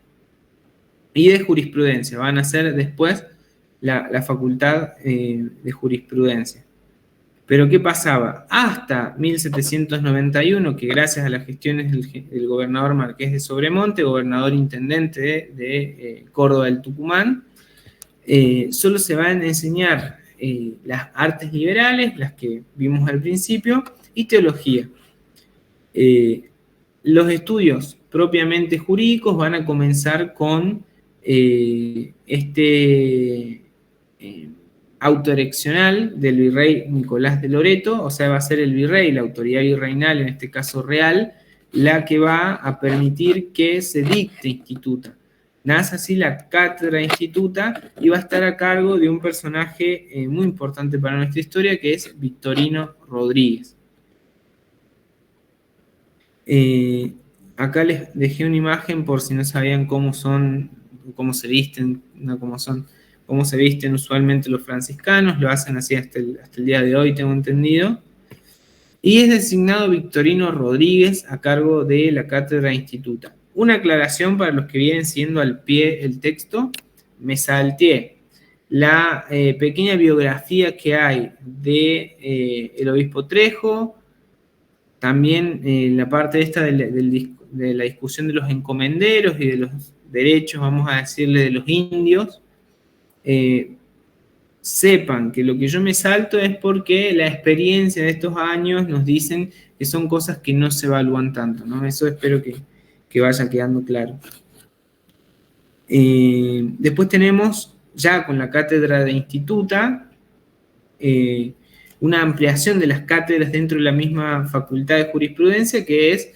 y de jurisprudencia. Van a ser después la facultad de jurisprudencia. Pero ¿qué pasaba? Hasta 1791, que gracias a las gestiones del gobernador Marqués de Sobremonte, gobernador intendente de Córdoba del Tucumán, solo se van a enseñar las artes liberales, las que vimos al principio, y teología. Los estudios propiamente jurídicos van a comenzar con autoereccional del virrey Nicolás de Loreto, o sea, va a ser el virrey, la autoridad virreinal, en este caso real, la que va a permitir que se dicte Instituta. Nace así la cátedra Instituta y va a estar a cargo de un personaje muy importante para nuestra historia, que es Victorino Rodríguez. Acá les dejé una imagen por si no sabían cómo se visten, no cómo se visten usualmente los franciscanos, lo hacen así hasta el día de hoy, tengo entendido. Y es designado Victorino Rodríguez a cargo de la cátedra Instituta. Una aclaración para los que vienen siguiendo al pie el texto, me salteé la pequeña biografía que hay de el obispo Trejo, también la parte esta de la discusión de los encomenderos y de los derechos, vamos a decirle, de los indios. Sepan que lo que yo me salto es porque la experiencia de estos años nos dicen que son cosas que no se evalúan tanto, ¿no? Eso espero que vaya quedando claro. Después tenemos, ya con la cátedra de Instituta, una ampliación de las cátedras dentro de la misma facultad de jurisprudencia, que es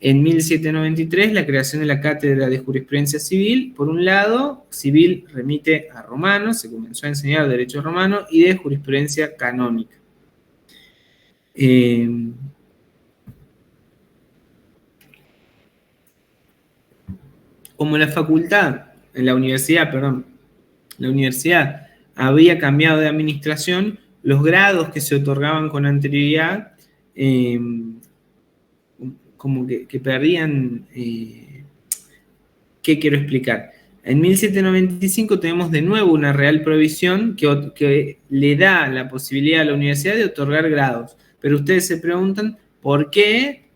en 1793 la creación de la cátedra de jurisprudencia civil. Por un lado, civil remite a romano, se comenzó a enseñar derecho romano, y de jurisprudencia canónica. Como la universidad había cambiado de administración, los grados que se otorgaban con anterioridad, como que perdían. ¿Qué quiero explicar? En 1795 tenemos de nuevo una Real Provisión que le da la posibilidad a la universidad de otorgar grados. Pero ustedes se preguntan, ¿por qué?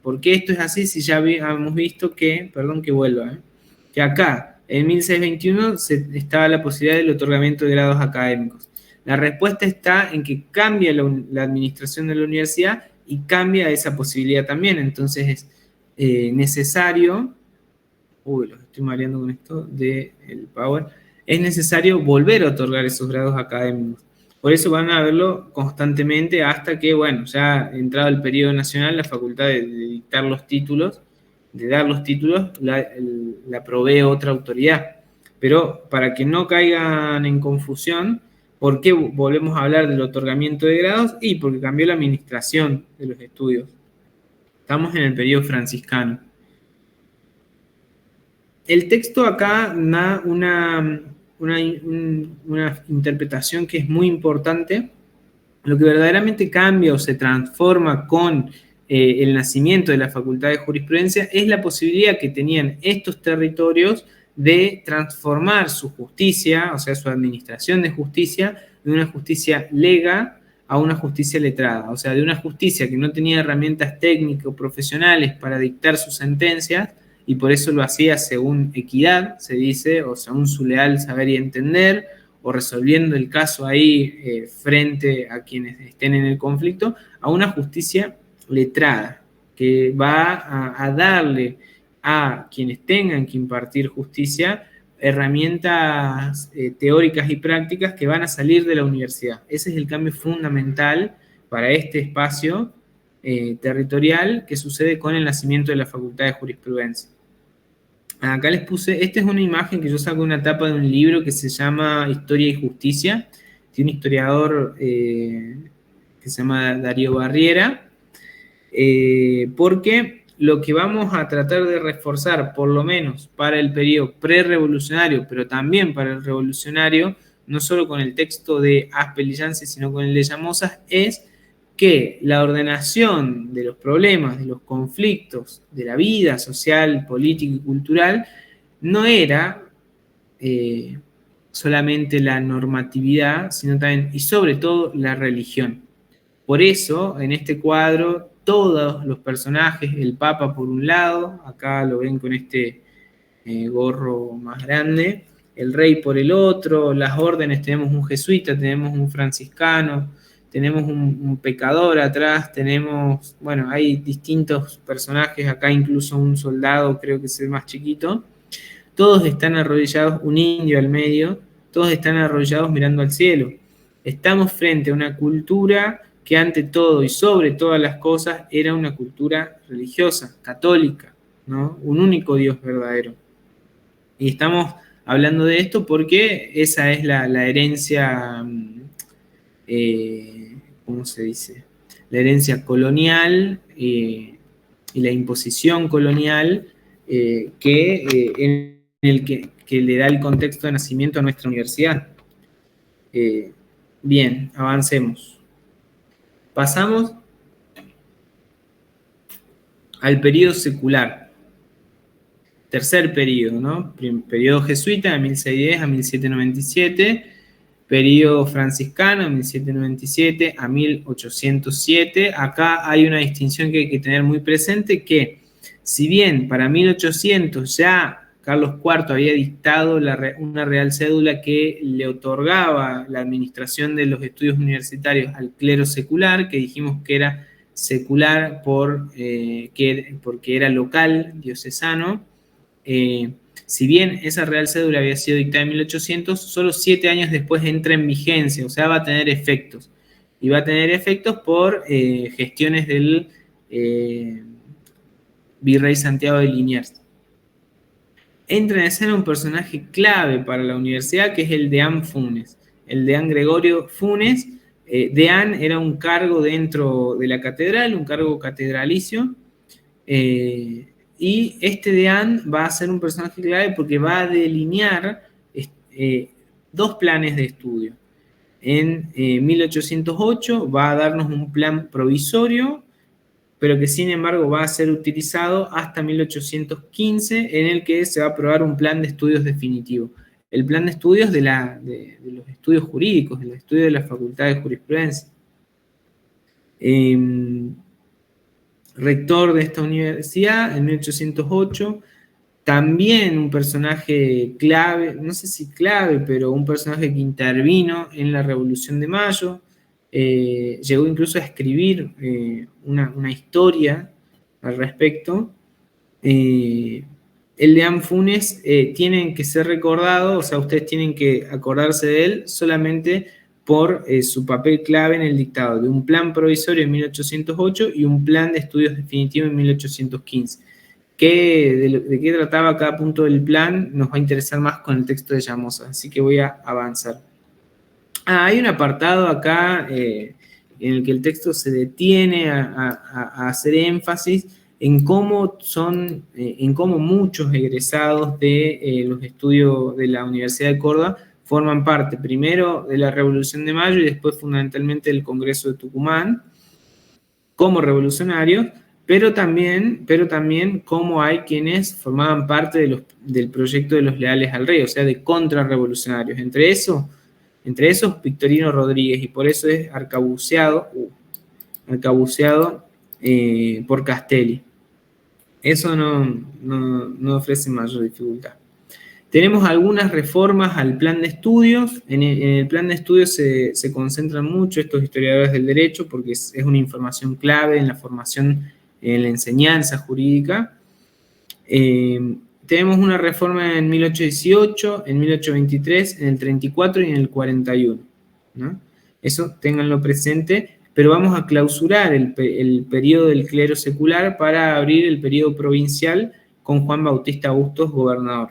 ¿Por qué esto es así si ya habíamos visto que, perdón que vuelva, que acá en 1621 estaba la posibilidad del otorgamiento de grados académicos? La respuesta está en que cambia la administración de la universidad y cambia esa posibilidad también. Entonces es necesario... los estoy mareando con esto del Power. Es necesario volver a otorgar esos grados académicos. Por eso van a verlo constantemente hasta que, bueno, ya entrado el periodo nacional, la facultad de dictar los títulos, de dar los títulos, la provee otra autoridad. Pero para que no caigan en confusión, ¿por qué volvemos a hablar del otorgamiento de grados? Y porque cambió la administración de los estudios. Estamos en el periodo franciscano. El texto acá da una interpretación que es muy importante. Lo que verdaderamente cambia o se transforma con el nacimiento de la Facultad de Jurisprudencia es la posibilidad que tenían estos territorios de transformar su justicia, o sea, su administración de justicia, de una justicia lega a una justicia letrada, o sea, de una justicia que no tenía herramientas técnicas o profesionales para dictar sus sentencias, y por eso lo hacía según equidad, se dice, o según su leal saber y entender, o resolviendo el caso ahí frente a quienes estén en el conflicto, a una justicia letrada, que va a darle a quienes tengan que impartir justicia herramientas teóricas y prácticas que van a salir de la universidad. Ese es el cambio fundamental para este espacio territorial que sucede con el nacimiento de la Facultad de Jurisprudencia. Acá les puse, esta es una imagen que yo saco de una tapa de un libro que se llama Historia y Justicia, de un historiador que se llama Darío Barriera, porque lo que vamos a tratar de reforzar, por lo menos para el periodo prerevolucionario, pero también para el revolucionario, no solo con el texto de Aspel y Yance, sino con el de Llamosas, es que la ordenación de los problemas, de los conflictos, de la vida social, política y cultural, no era solamente la normatividad, sino también, y sobre todo, la religión. Por eso, en este cuadro, todos los personajes, el Papa por un lado, acá lo ven con este gorro más grande, el rey por el otro, las órdenes, tenemos un jesuita, tenemos un franciscano, tenemos un pecador atrás, tenemos, bueno, hay distintos personajes, acá incluso un soldado, creo que es el más chiquito, todos están arrodillados, un indio al medio, todos están arrodillados mirando al cielo. Estamos frente a una cultura que ante todo y sobre todas las cosas era una cultura religiosa, católica, ¿no? Un único Dios verdadero. Y estamos hablando de esto porque esa es la herencia, ¿cómo se dice? La herencia colonial y la imposición colonial en el que le da el contexto de nacimiento a nuestra universidad. Bien, avancemos. Pasamos al periodo secular. Tercer periodo, ¿no? Periodo jesuita de 1610 a 1797, periodo franciscano de 1797 a 1807. Acá hay una distinción que hay que tener muy presente, que si bien para 1800 ya Carlos IV había dictado una real cédula que le otorgaba la administración de los estudios universitarios al clero secular, que dijimos que era secular porque era local, diocesano. Si bien esa real cédula había sido dictada en 1800, solo 7 años después entra en vigencia, o sea, va a tener efectos. Y va a tener efectos por gestiones del virrey Santiago de Liniers. Entra en escena un personaje clave para la universidad, que es el deán Funes. El deán Gregorio Funes. Deán era un cargo dentro de la catedral, un cargo catedralicio. Y este deán va a ser un personaje clave porque va a delinear 2 planes de estudio. en 1808 va a darnos un plan provisorio, pero que sin embargo va a ser utilizado hasta 1815, en el que se va a aprobar un plan de estudios definitivo. El plan de estudios de los estudios jurídicos, de los estudios de la Facultad de Jurisprudencia. Rector de esta universidad en 1808, también un personaje clave, no sé si clave, pero un personaje que intervino en la Revolución de Mayo, llegó incluso a escribir una historia al respecto. El de Funes tienen que ser recordado, o sea, ustedes tienen que acordarse de él solamente por su papel clave en el dictado de un plan provisorio en 1808 y un plan de estudios definitivo en 1815. ¿De qué trataba cada punto del plan? Nos va a interesar más con el texto de Llamosa, así que voy a avanzar. Hay un apartado acá en el que el texto se detiene a hacer énfasis en cómo muchos egresados de los estudios de la Universidad de Córdoba forman parte primero de la Revolución de Mayo y después fundamentalmente del Congreso de Tucumán como revolucionarios, pero también cómo hay quienes formaban parte del proyecto de los leales al rey, o sea, de contrarrevolucionarios. Entre esos, Victorino Rodríguez, y por eso es arcabuceado por Castelli. Eso no ofrece mayor dificultad. Tenemos algunas reformas al plan de estudios. En el plan de estudios se concentran mucho estos historiadores del derecho porque es una información clave en la formación, en la enseñanza jurídica. Tenemos una reforma en 1818, en 1823, en el 34 y en el 41, ¿no? Eso ténganlo presente, pero vamos a clausurar el periodo del clero secular para abrir el periodo provincial con Juan Bautista Bustos, gobernador.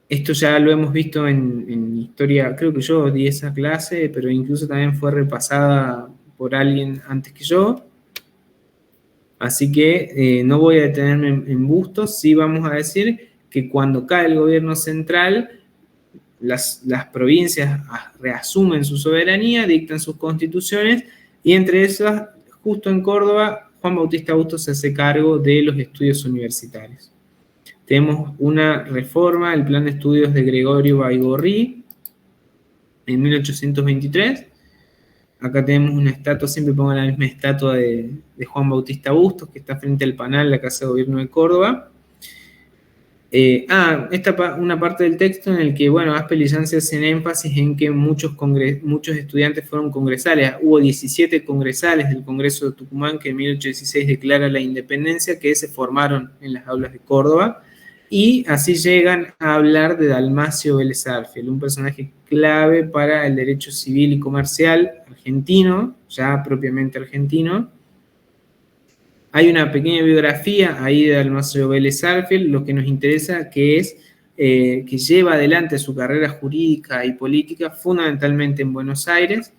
Esto ya lo hemos visto en historia, creo que yo di esa clase, pero incluso también fue repasada por alguien antes que yo. Así que no voy a detenerme en Bustos, sí vamos a decir que cuando cae el gobierno central, las provincias reasumen su soberanía, dictan sus constituciones, y entre esas, justo en Córdoba, Juan Bautista Bustos se hace cargo de los estudios universitarios. Tenemos una reforma, el plan de estudios de Gregorio Baigorri, en 1823. Acá tenemos una estatua, siempre pongo la misma estatua de Juan Bautista Bustos, que está frente al Panal, la Casa de Gobierno de Córdoba. Una parte del texto en el que, Aspel se hacen énfasis en que muchos estudiantes fueron congresales. Hubo 17 congresales del Congreso de Tucumán que en 1816 declara la independencia, que se formaron en las aulas de Córdoba, y así llegan a hablar de Dalmacio Vélez Arfiel, un personaje clave para el derecho civil y comercial argentino, ya propiamente argentino. Hay una pequeña biografía ahí de Dalmacio Vélez Arfiel, lo que nos interesa que es que lleva adelante su carrera jurídica y política fundamentalmente en Buenos Aires,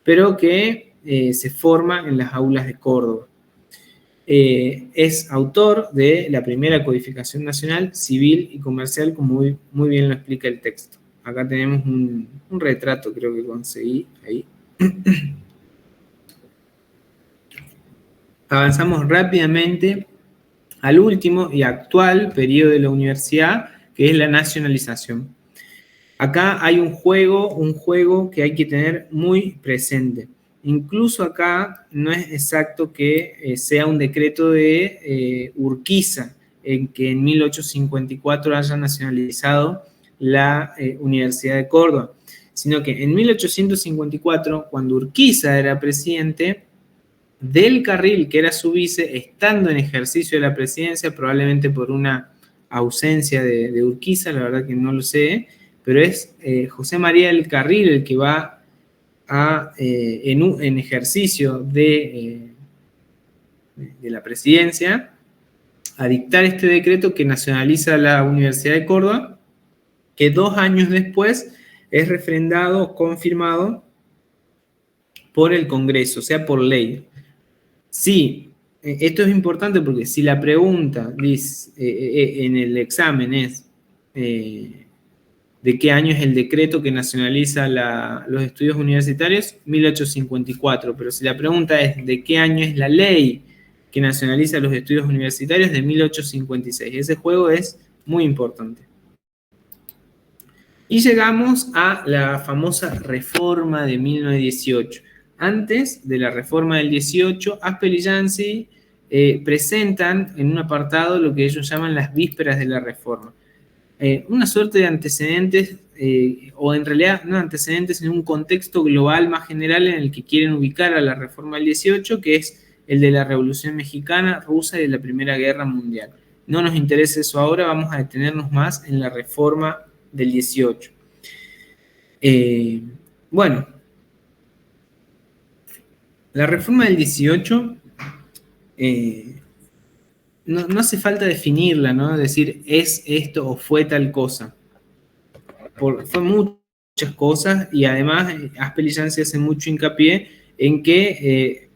pero que se forma en las aulas de Córdoba. Es autor de la primera codificación nacional, civil y comercial, como muy bien lo explica el texto. Acá tenemos un retrato, creo que conseguí ahí. Avanzamos rápidamente al último y actual periodo de la universidad, que es la nacionalización. Acá hay un juego que hay que tener muy presente. Incluso acá no es exacto que sea un decreto de Urquiza, en que en 1854 haya nacionalizado la Universidad de Córdoba, sino que en 1854, cuando Urquiza era presidente, Del Carril, que era su vice, estando en ejercicio de la presidencia, probablemente por una ausencia de Urquiza, la verdad que no lo sé, pero es José María del Carril el que va en ejercicio de la presidencia a dictar este decreto que nacionaliza la Universidad de Córdoba, que 2 años después es refrendado, confirmado por el Congreso, o sea, por ley. Sí, esto es importante porque si la pregunta dice, en el examen es ¿De qué año es el decreto que nacionaliza los estudios universitarios? 1854. Pero si la pregunta es ¿de qué año es la ley que nacionaliza los estudios universitarios? De 1856. Ese juego es muy importante. Y llegamos a la famosa reforma de 1918. Antes de la reforma del 18, Aspel y Yancey presentan en un apartado lo que ellos llaman las vísperas de la reforma. Una suerte de antecedentes, o en realidad no antecedentes, sino un contexto global más general en el que quieren ubicar a la reforma del 18, que es el de la Revolución Mexicana, Rusa y de la Primera Guerra Mundial. No nos interesa eso ahora, vamos a detenernos más en la reforma del 18. Bueno, la reforma del 18 no hace falta definirla, ¿no? Decir es esto o fue tal cosa. Fue muchas cosas y además Aspel y Yancey hace mucho hincapié en que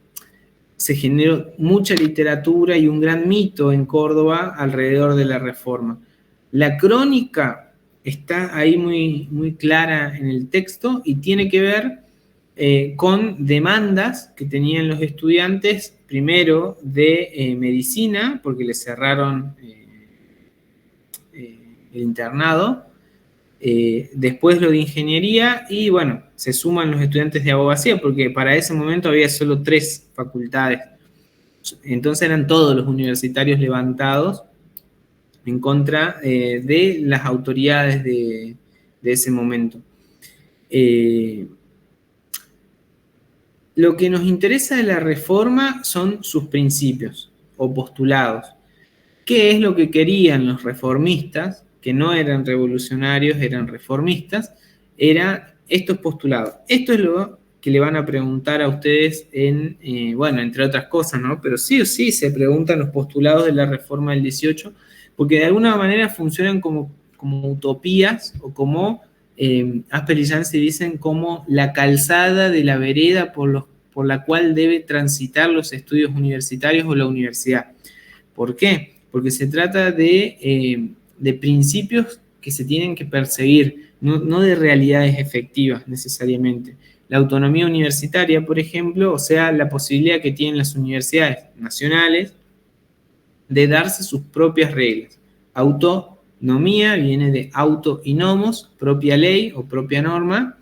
se generó mucha literatura y un gran mito en Córdoba alrededor de la reforma. La crónica está ahí muy, muy clara en el texto y tiene que ver con demandas que tenían los estudiantes, primero de medicina, porque les cerraron el internado, después lo de ingeniería y bueno, se suman los estudiantes de abogacía, porque para ese momento había solo 3 facultades. Entonces eran todos los universitarios levantados en contra de las autoridades de ese momento. Lo que nos interesa de la reforma son sus principios o postulados. ¿Qué es lo que querían los reformistas, que no eran revolucionarios, eran reformistas? Eran estos postulados. Esto es lo que le van a preguntar a ustedes bueno, entre otras cosas, ¿no? Pero sí o sí se preguntan los postulados de la reforma del 18, porque de alguna manera funcionan como utopías o como Aspel y Yancey dicen como la calzada de la vereda por la cual debe transitar los estudios universitarios o la universidad. ¿Por qué? Porque se trata de principios que se tienen que perseguir, no de realidades efectivas necesariamente. La autonomía universitaria, por ejemplo, o sea, la posibilidad que tienen las universidades nacionales de darse sus propias reglas. Autonomía viene de auto y nomos, propia ley o propia norma,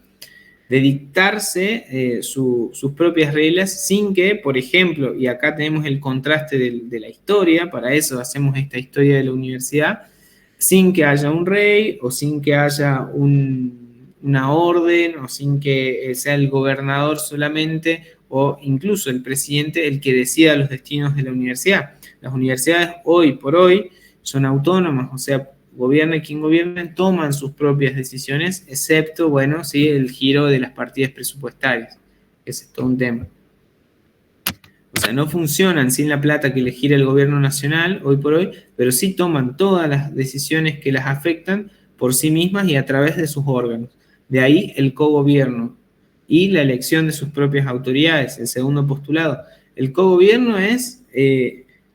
de dictarse sus propias reglas sin que, por ejemplo, y acá tenemos el contraste de la historia, para eso hacemos esta historia de la universidad, sin que haya un rey o sin que haya una orden o sin que sea el gobernador solamente o incluso el presidente el que decida los destinos de la universidad. Las universidades hoy por hoy son autónomas, o sea, gobierne quien gobierne, toman sus propias decisiones, excepto, bueno, sí, el giro de las partidas presupuestarias. Ese es todo un tema. O sea, no funcionan sin la plata que le gira el gobierno nacional hoy por hoy, pero sí toman todas las decisiones que las afectan por sí mismas y a través de sus órganos. De ahí el cogobierno y la elección de sus propias autoridades, el segundo postulado. El cogobierno es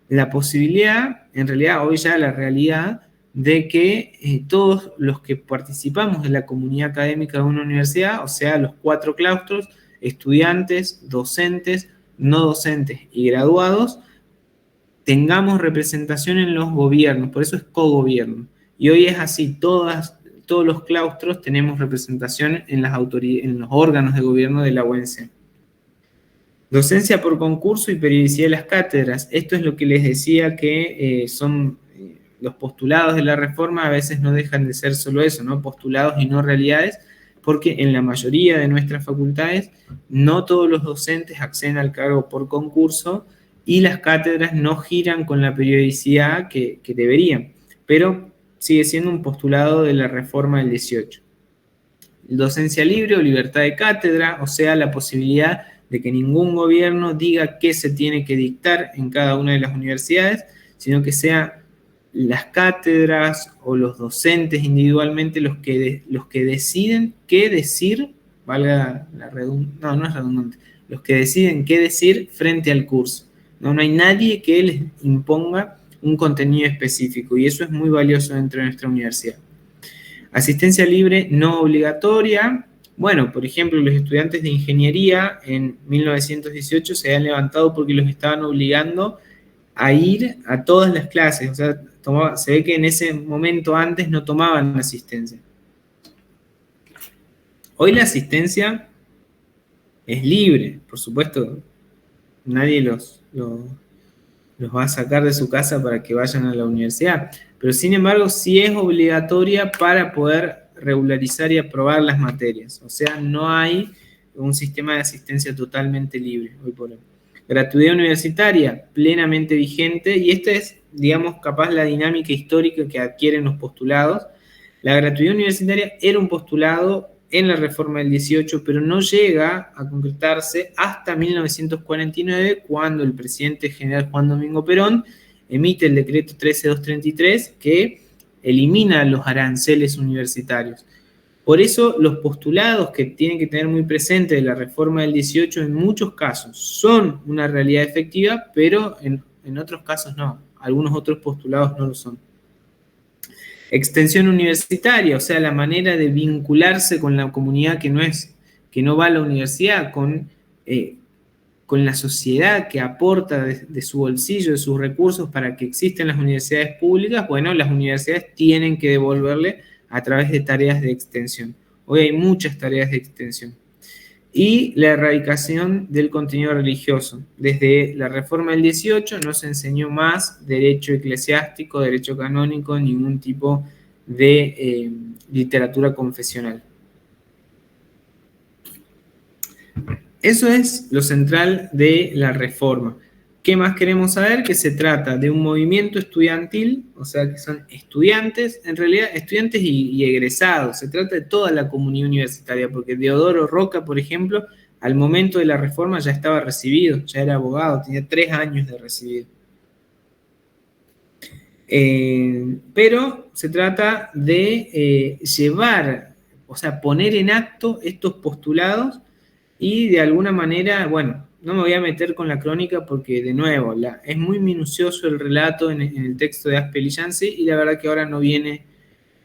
la posibilidad, en realidad hoy ya la realidad, de que todos los que participamos de la comunidad académica de una universidad, o sea, los 4 claustros, estudiantes, docentes, no docentes y graduados, tengamos representación en los gobiernos, por eso es cogobierno. Y hoy es así, todos los claustros tenemos representación en los órganos de gobierno de la UNC. Docencia por concurso y periodicidad de las cátedras. Esto es lo que les decía que son los postulados de la reforma, a veces no dejan de ser solo eso, ¿no? Postulados y no realidades, porque en la mayoría de nuestras facultades no todos los docentes acceden al cargo por concurso y las cátedras no giran con la periodicidad que deberían, pero sigue siendo un postulado de la reforma del 18. Docencia libre o libertad de cátedra, o sea, la posibilidad de que ningún gobierno diga qué se tiene que dictar en cada una de las universidades, sino que sea las cátedras o los docentes individualmente los que deciden qué decir, valga la redundancia, no es redundante, los que deciden qué decir frente al curso. No hay nadie que les imponga un contenido específico y eso es muy valioso dentro de nuestra universidad. Asistencia libre no obligatoria. Bueno, por ejemplo, los estudiantes de ingeniería en 1918 se habían levantado porque los estaban obligando a ir a todas las clases. O sea, se ve que en ese momento antes no tomaban asistencia. Hoy la asistencia es libre, por supuesto. Nadie los va a sacar de su casa para que vayan a la universidad. Pero sin embargo, sí es obligatoria para poder regularizar y aprobar las materias. O sea, no hay un sistema de asistencia totalmente libre hoy por hoy. Gratuidad universitaria, plenamente vigente, y esta es, digamos, capaz la dinámica histórica que adquieren los postulados. La gratuidad universitaria era un postulado en la reforma del 18, pero no llega a concretarse hasta 1949, cuando el presidente general Juan Domingo Perón emite el decreto 13233 que elimina los aranceles universitarios. Por eso los postulados que tienen que tener muy presente de la reforma del 18 en muchos casos son una realidad efectiva, pero en otros casos no. Algunos otros postulados no lo son. Extensión universitaria, o sea, la manera de vincularse con la comunidad que no va a la universidad, con la sociedad que aporta de su bolsillo, de sus recursos para que existan las universidades públicas. Bueno, las universidades tienen que devolverle a través de tareas de extensión. Hoy hay muchas tareas de extensión. Y la erradicación del contenido religioso. Desde la reforma del 18 no se enseñó más derecho eclesiástico, derecho canónico, ningún tipo de literatura confesional. Eso es lo central de la reforma. ¿Qué más queremos saber? Que se trata de un movimiento estudiantil, o sea que son estudiantes, en realidad estudiantes y egresados. Se trata de toda la comunidad universitaria, porque Deodoro Roca, por ejemplo, al momento de la reforma ya estaba recibido, ya era abogado, tenía 3 años de recibido. Pero se trata de llevar, o sea, poner en acto estos postulados y de alguna manera, bueno, no me voy a meter con la crónica porque, de nuevo, es muy minucioso el relato en el texto de Aspel y Yancey, y la verdad que ahora no viene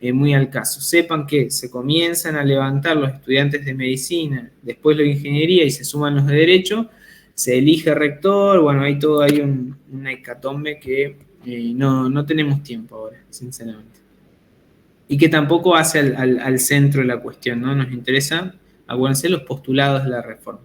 muy al caso. Sepan que se comienzan a levantar los estudiantes de medicina, después los de ingeniería y se suman los de derecho, se elige rector, bueno, hay todo ahí una hecatombe que no tenemos tiempo ahora, sinceramente. Y que tampoco hace al centro de la cuestión, ¿no? Nos interesa, acuérdense, los postulados de la reforma.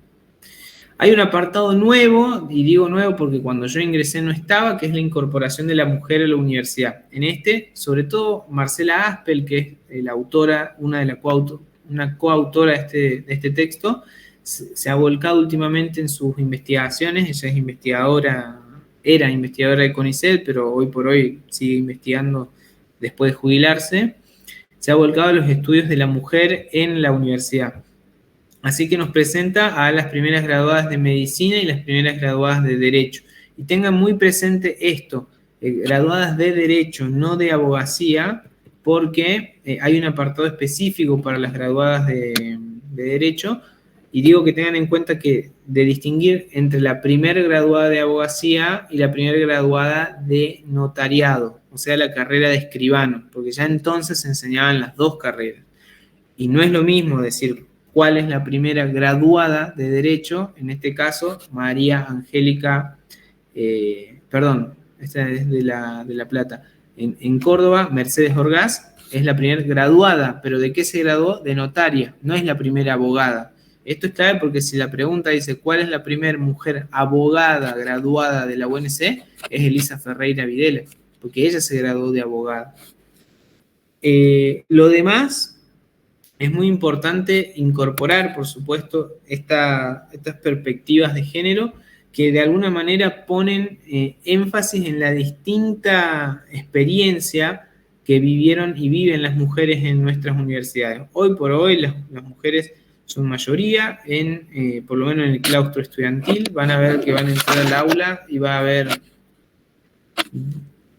Hay un apartado nuevo, y digo nuevo porque cuando yo ingresé no estaba, que es la incorporación de la mujer a la universidad. En este, sobre todo, Marcela Aspel, que es la autora, una coautora de este texto, se ha volcado últimamente en sus investigaciones. Ella es era investigadora de CONICET, pero hoy por hoy sigue investigando después de jubilarse. Se ha volcado a los estudios de la mujer en la universidad. Así que nos presenta a las primeras graduadas de medicina y las primeras graduadas de derecho. Y tengan muy presente esto, graduadas de derecho, no de abogacía, porque hay un apartado específico para las graduadas de derecho. Y digo que tengan en cuenta que de distinguir entre la primer graduada de abogacía y la primer graduada de notariado, o sea, la carrera de escribano, porque ya entonces se enseñaban las dos carreras. Y no es lo mismo decir cuál es la primera graduada de Derecho, en este caso, María Angélica, esta es de La Plata, en Córdoba, Mercedes Orgaz, es la primera graduada, pero ¿de qué se graduó? De notaria, no es la primera abogada. Esto es clave porque si la pregunta dice ¿cuál es la primera mujer abogada graduada de la UNC? Es Elisa Ferreira Videla, porque ella se graduó de abogada. Lo demás, es muy importante incorporar, por supuesto, estas perspectivas de género que de alguna manera ponen énfasis en la distinta experiencia que vivieron y viven las mujeres en nuestras universidades. Hoy por hoy las mujeres son mayoría, por lo menos en el claustro estudiantil. Van a ver que van a entrar al aula y va a haber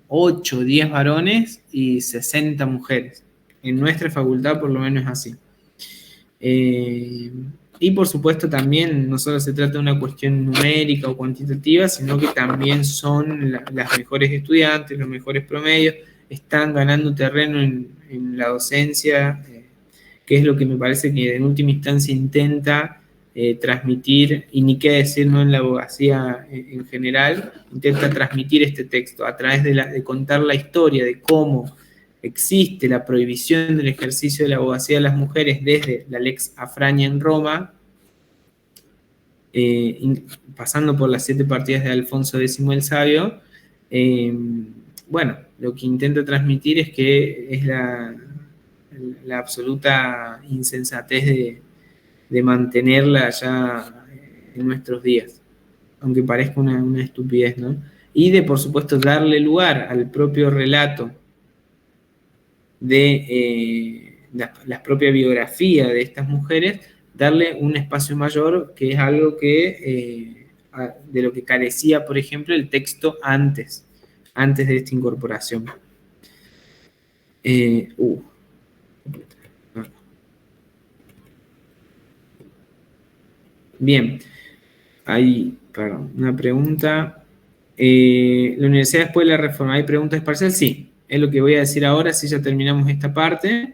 8 o 10 varones y 60 mujeres. En nuestra facultad por lo menos es así. Y por supuesto también no solo se trata de una cuestión numérica o cuantitativa, sino que también son las mejores estudiantes, los mejores promedios, están ganando terreno en en la docencia, que es lo que me parece que en última instancia intenta transmitir, y ni qué decir, no en la abogacía en general, intenta transmitir este texto a través de contar la historia de cómo existe la prohibición del ejercicio de la abogacía de las mujeres desde la Lex Afrania en Roma, pasando por las 7 partidas de Alfonso X el Sabio. Bueno, lo que intenta transmitir es que es la absoluta insensatez de mantenerla ya en nuestros días, aunque parezca una estupidez, ¿no? Y de, por supuesto, darle lugar al propio relato de la propia biografía de estas mujeres, darle un espacio mayor, que es algo que de lo que carecía, por ejemplo, el texto antes de esta incorporación. Bien, hay una pregunta. ¿La universidad después de la reforma hay preguntas parciales? Sí, es lo que voy a decir ahora, si ya terminamos esta parte.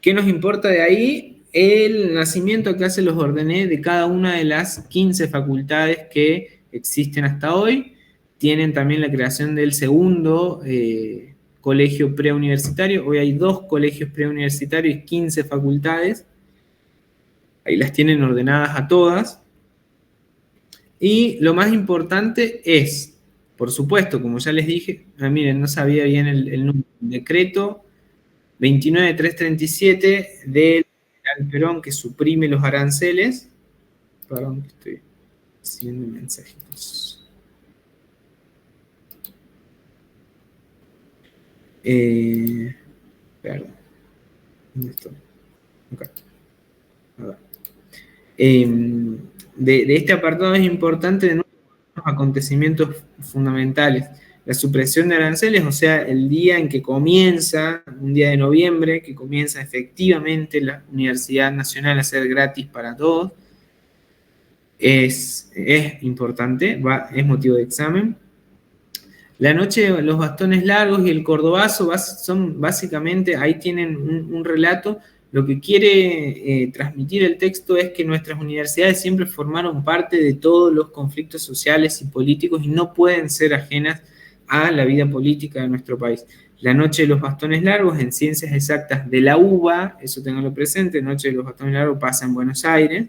¿Qué nos importa de ahí? El nacimiento que hace los ordené de cada una de las 15 facultades que existen hasta hoy. Tienen también la creación del segundo colegio preuniversitario. Hoy hay 2 colegios preuniversitarios y 15 facultades. Ahí las tienen ordenadas a todas. Y lo más importante es, por supuesto, como ya les dije, miren, no sabía bien el número, decreto 29337 del general Perón, que suprime los aranceles. Perdón, que estoy haciendo mensajitos. Perdón. ¿Dónde estoy? Okay. A ver. De este apartado es importante de nuevo los acontecimientos fundamentales. La supresión de aranceles, o sea, el día en que comienza, un día de noviembre, que comienza efectivamente la Universidad Nacional a ser gratis para todos, es importante, es motivo de examen. La noche de los bastones largos y el cordobazo son básicamente, ahí tienen un relato. Lo que quiere transmitir el texto es que nuestras universidades siempre formaron parte de todos los conflictos sociales y políticos y no pueden ser ajenas a la vida política de nuestro país. La noche de los bastones largos en Ciencias Exactas de la UBA, eso tenganlo presente, Noche de los bastones largos pasa en Buenos Aires,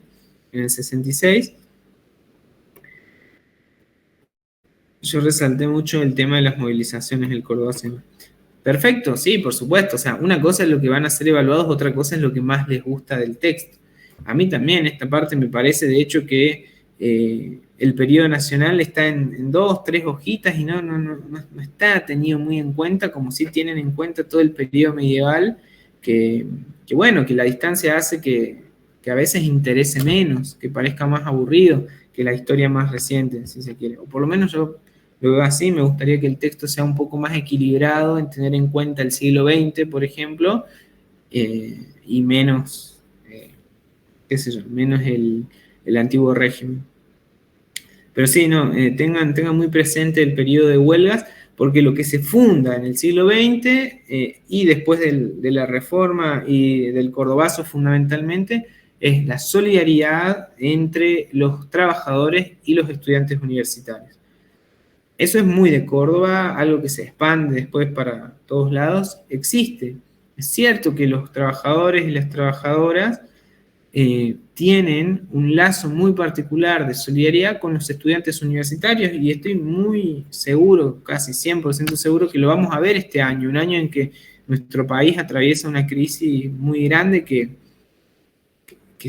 en el 66. Yo resalté mucho el tema de las movilizaciones del Cordobazo. Perfecto, sí, por supuesto. O sea, una cosa es lo que van a ser evaluados, otra cosa es lo que más les gusta del texto. A mí también esta parte me parece, de hecho, que el periodo nacional está en 2, 3 hojitas y no está tenido muy en cuenta, como si tienen en cuenta todo el periodo medieval, que bueno, que la distancia hace que a veces interese menos, que parezca más aburrido que la historia más reciente, si se quiere. O por lo menos yo lo veo así. Me gustaría que el texto sea un poco más equilibrado en tener en cuenta el siglo XX, por ejemplo, y menos, qué sé yo, menos el antiguo régimen. Pero sí, no, tengan muy presente el periodo de huelgas, porque lo que se funda en el siglo XX y después de la reforma y del Cordobazo fundamentalmente, es la solidaridad entre los trabajadores y los estudiantes universitarios. Eso es muy de Córdoba, algo que se expande después para todos lados. Existe. Es cierto que los trabajadores y las trabajadoras tienen un lazo muy particular de solidaridad con los estudiantes universitarios, y estoy muy seguro, casi 100% seguro, que lo vamos a ver este año, un año en que nuestro país atraviesa una crisis muy grande que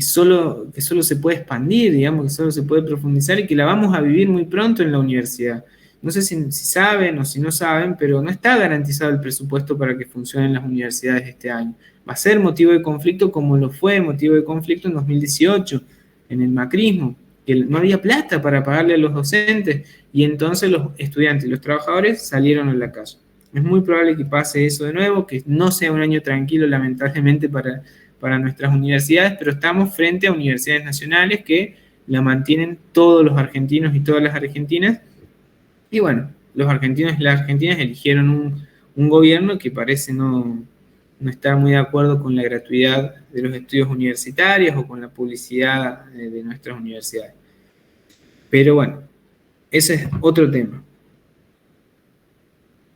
solo se puede expandir, digamos, que solo se puede profundizar, y que la vamos a vivir muy pronto en la universidad. No sé si saben o si no saben, pero no está garantizado el presupuesto para que funcionen las universidades este año. Va a ser motivo de conflicto como lo fue motivo de conflicto en 2018, en el macrismo, que no había plata para pagarle a los docentes, y entonces los estudiantes y los trabajadores salieron a la calle. Es muy probable que pase eso de nuevo, que no sea un año tranquilo, lamentablemente, para nuestras universidades, pero estamos frente a universidades nacionales que la mantienen todos los argentinos y todas las argentinas. Y bueno, los argentinos y las argentinas eligieron un gobierno que parece no estar muy de acuerdo con la gratuidad de los estudios universitarios o con la publicidad de nuestras universidades. Pero bueno, ese es otro tema.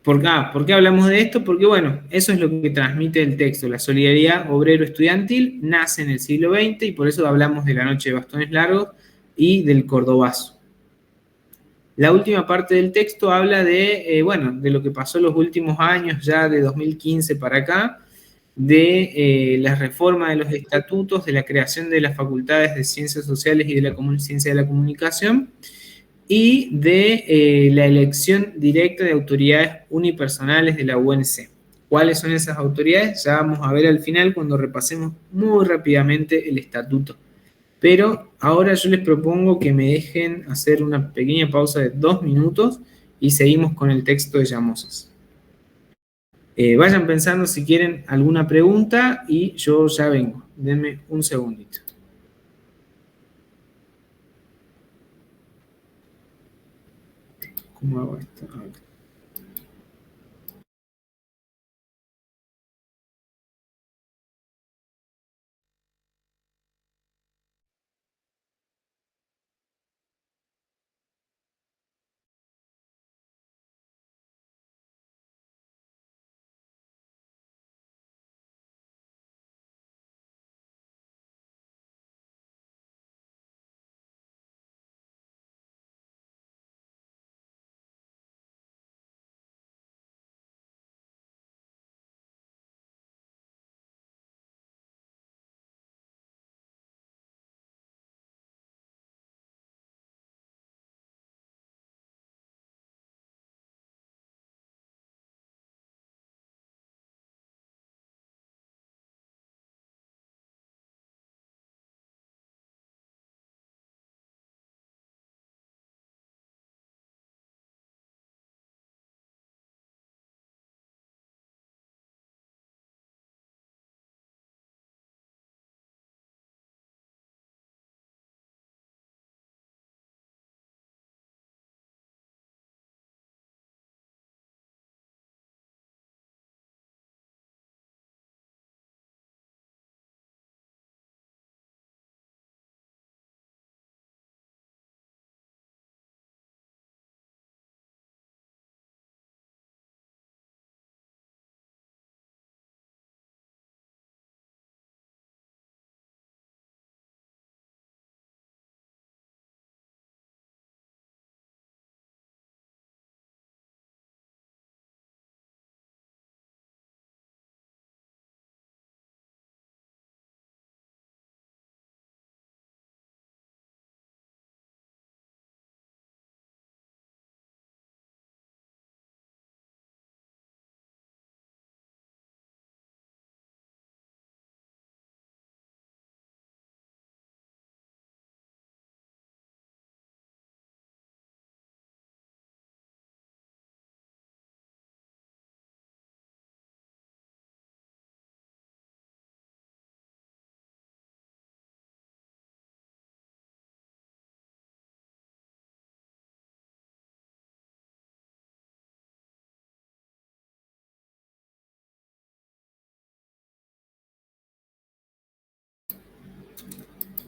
¿Por qué hablamos de esto? Porque bueno, eso es lo que transmite el texto. La solidaridad obrero-estudiantil nace en el siglo XX y por eso hablamos de la noche de bastones largos y del cordobazo. La última parte del texto habla de lo que pasó los últimos años, ya de 2015 para acá, de la reforma de los estatutos, de la creación de las facultades de ciencias sociales y de la ciencia de la comunicación, y de la elección directa de autoridades unipersonales de la UNC. ¿Cuáles son esas autoridades? Ya vamos a ver al final cuando repasemos muy rápidamente el estatuto. Pero ahora yo les propongo que me dejen hacer una pequeña pausa de 2 minutos y seguimos con el texto de Llamosas. Vayan pensando si quieren alguna pregunta y yo ya vengo. Denme un segundito. ¿Cómo hago esto?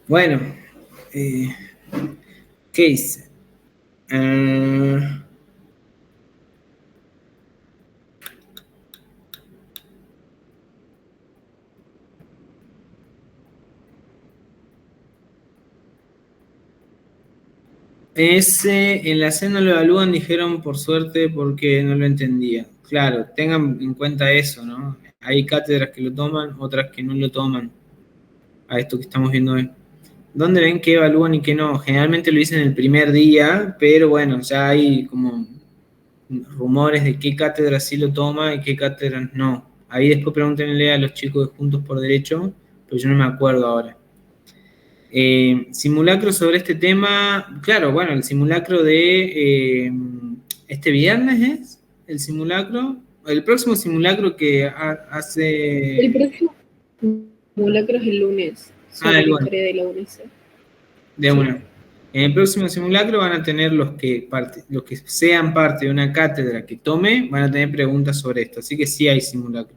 Bueno, ¿qué hice? Ese, en la C no lo evalúan, dijeron por suerte porque no lo entendía. Claro, tengan en cuenta eso, ¿no? Hay cátedras que lo toman, otras que no lo toman. A esto que estamos viendo hoy. ¿Dónde ven qué evalúan y qué no? Generalmente lo dicen el primer día, pero bueno, ya hay como rumores de qué cátedras sí lo toma y qué cátedras no. Ahí después pregúntenle a los chicos de Juntos por Derecho, pero yo no me acuerdo ahora. Simulacro sobre este tema, claro, bueno, el simulacro de este viernes es el simulacro, el próximo simulacro que hace... El próximo simulacro es el lunes, sobre la historia de la UNC. De una. En el próximo simulacro van a tener los que sean parte de una cátedra que tome, van a tener preguntas sobre esto. Así que sí hay simulacro.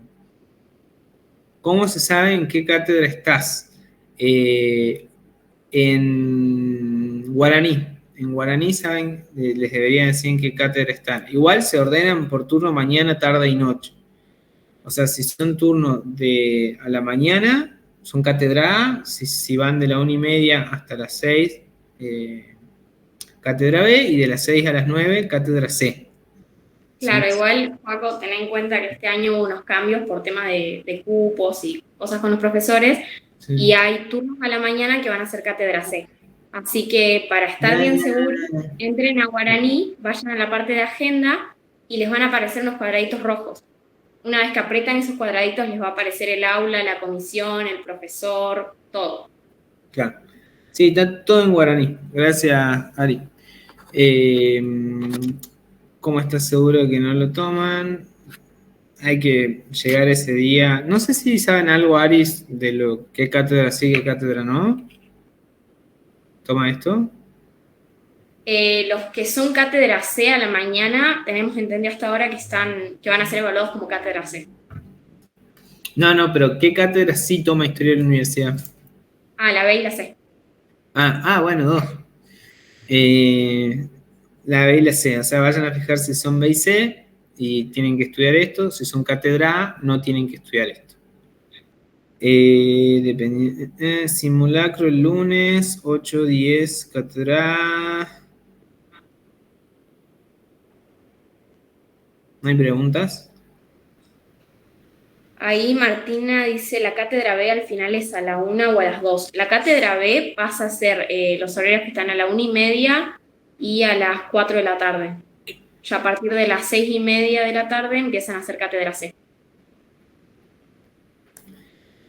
¿Cómo se sabe en qué cátedra estás? En guaraní. En guaraní saben, les deberían decir en qué cátedra están. Igual se ordenan por turno mañana, tarde y noche. O sea, si son turnos a la mañana, son cátedra A. Si van de la 1:30 hasta las 6, cátedra B. Y de las 6 a las 9, cátedra C. Claro, igual, Paco, ten en cuenta que este año hubo unos cambios por temas de cupos y cosas con los profesores, Sí. y hay turnos a la mañana que van a ser cátedra C. Así que para estar bien seguros, entren a Guaraní, vayan a la parte de agenda y les van a aparecer unos cuadraditos rojos. Una vez que aprietan esos cuadraditos, les va a aparecer el aula, la comisión, el profesor, todo. Claro. Sí, está todo en guaraní. Gracias, Ari. ¿Cómo estás seguro que no lo toman? Hay que llegar ese día. No sé si saben algo, Aris, de lo que cátedra sí, qué cátedra no. ¿Toma esto? Los que son cátedra C a la mañana, tenemos entendido hasta ahora que van a ser evaluados como cátedra C. No, pero ¿qué cátedra sí toma historia de la universidad? La B y la C. Bueno, dos. La B y la C, o sea, vayan a fijarse si son B y C y tienen que estudiar esto. Si son cátedra A, no tienen que estudiar esto. Simulacro el lunes, 8:10, cátedra A. ¿No hay preguntas? Ahí Martina dice, la cátedra B al final es a la 1 o a las 2. La cátedra B pasa a ser los horarios que están a la 1:30 y a las 4 de la tarde. Ya a partir de las 6:30 de la tarde empiezan a hacer cátedra C.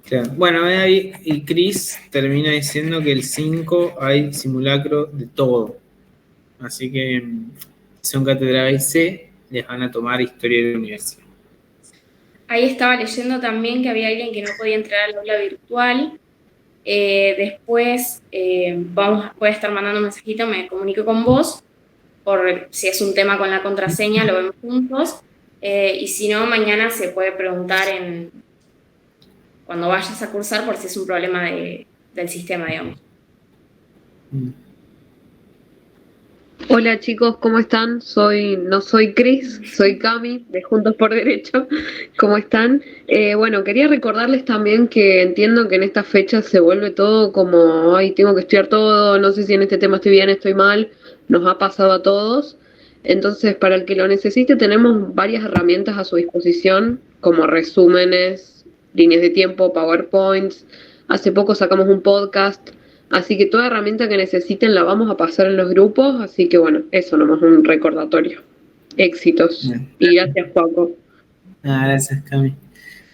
Claro. Bueno, ahí, y Chris termina diciendo que el 5 hay simulacro de todo. Así que si son cátedra A y C, les van a tomar historia de la universidad. Ahí estaba leyendo también que había alguien que no podía entrar al aula virtual. Después puede estar mandando un mensajito, me comunico con vos, por si es un tema con la contraseña, lo vemos juntos. Y si no, mañana se puede preguntar cuando vayas a cursar por si es un problema del sistema, digamos. Hola chicos, ¿cómo están? No soy Cris, soy Cami, de Juntos por Derecho. ¿Cómo están? Bueno, quería recordarles también que entiendo que en estas fechas se vuelve todo como, ay, tengo que estudiar todo, no sé si en este tema estoy bien, estoy mal, nos ha pasado a todos. Entonces, para el que lo necesite, tenemos varias herramientas a su disposición, como resúmenes, líneas de tiempo, PowerPoints. Hace poco sacamos un podcast. Así que toda herramienta que necesiten la vamos a pasar en los grupos, así que bueno, eso nomás un recordatorio. Éxitos. Bien. Y gracias, Paco. Gracias, Cami.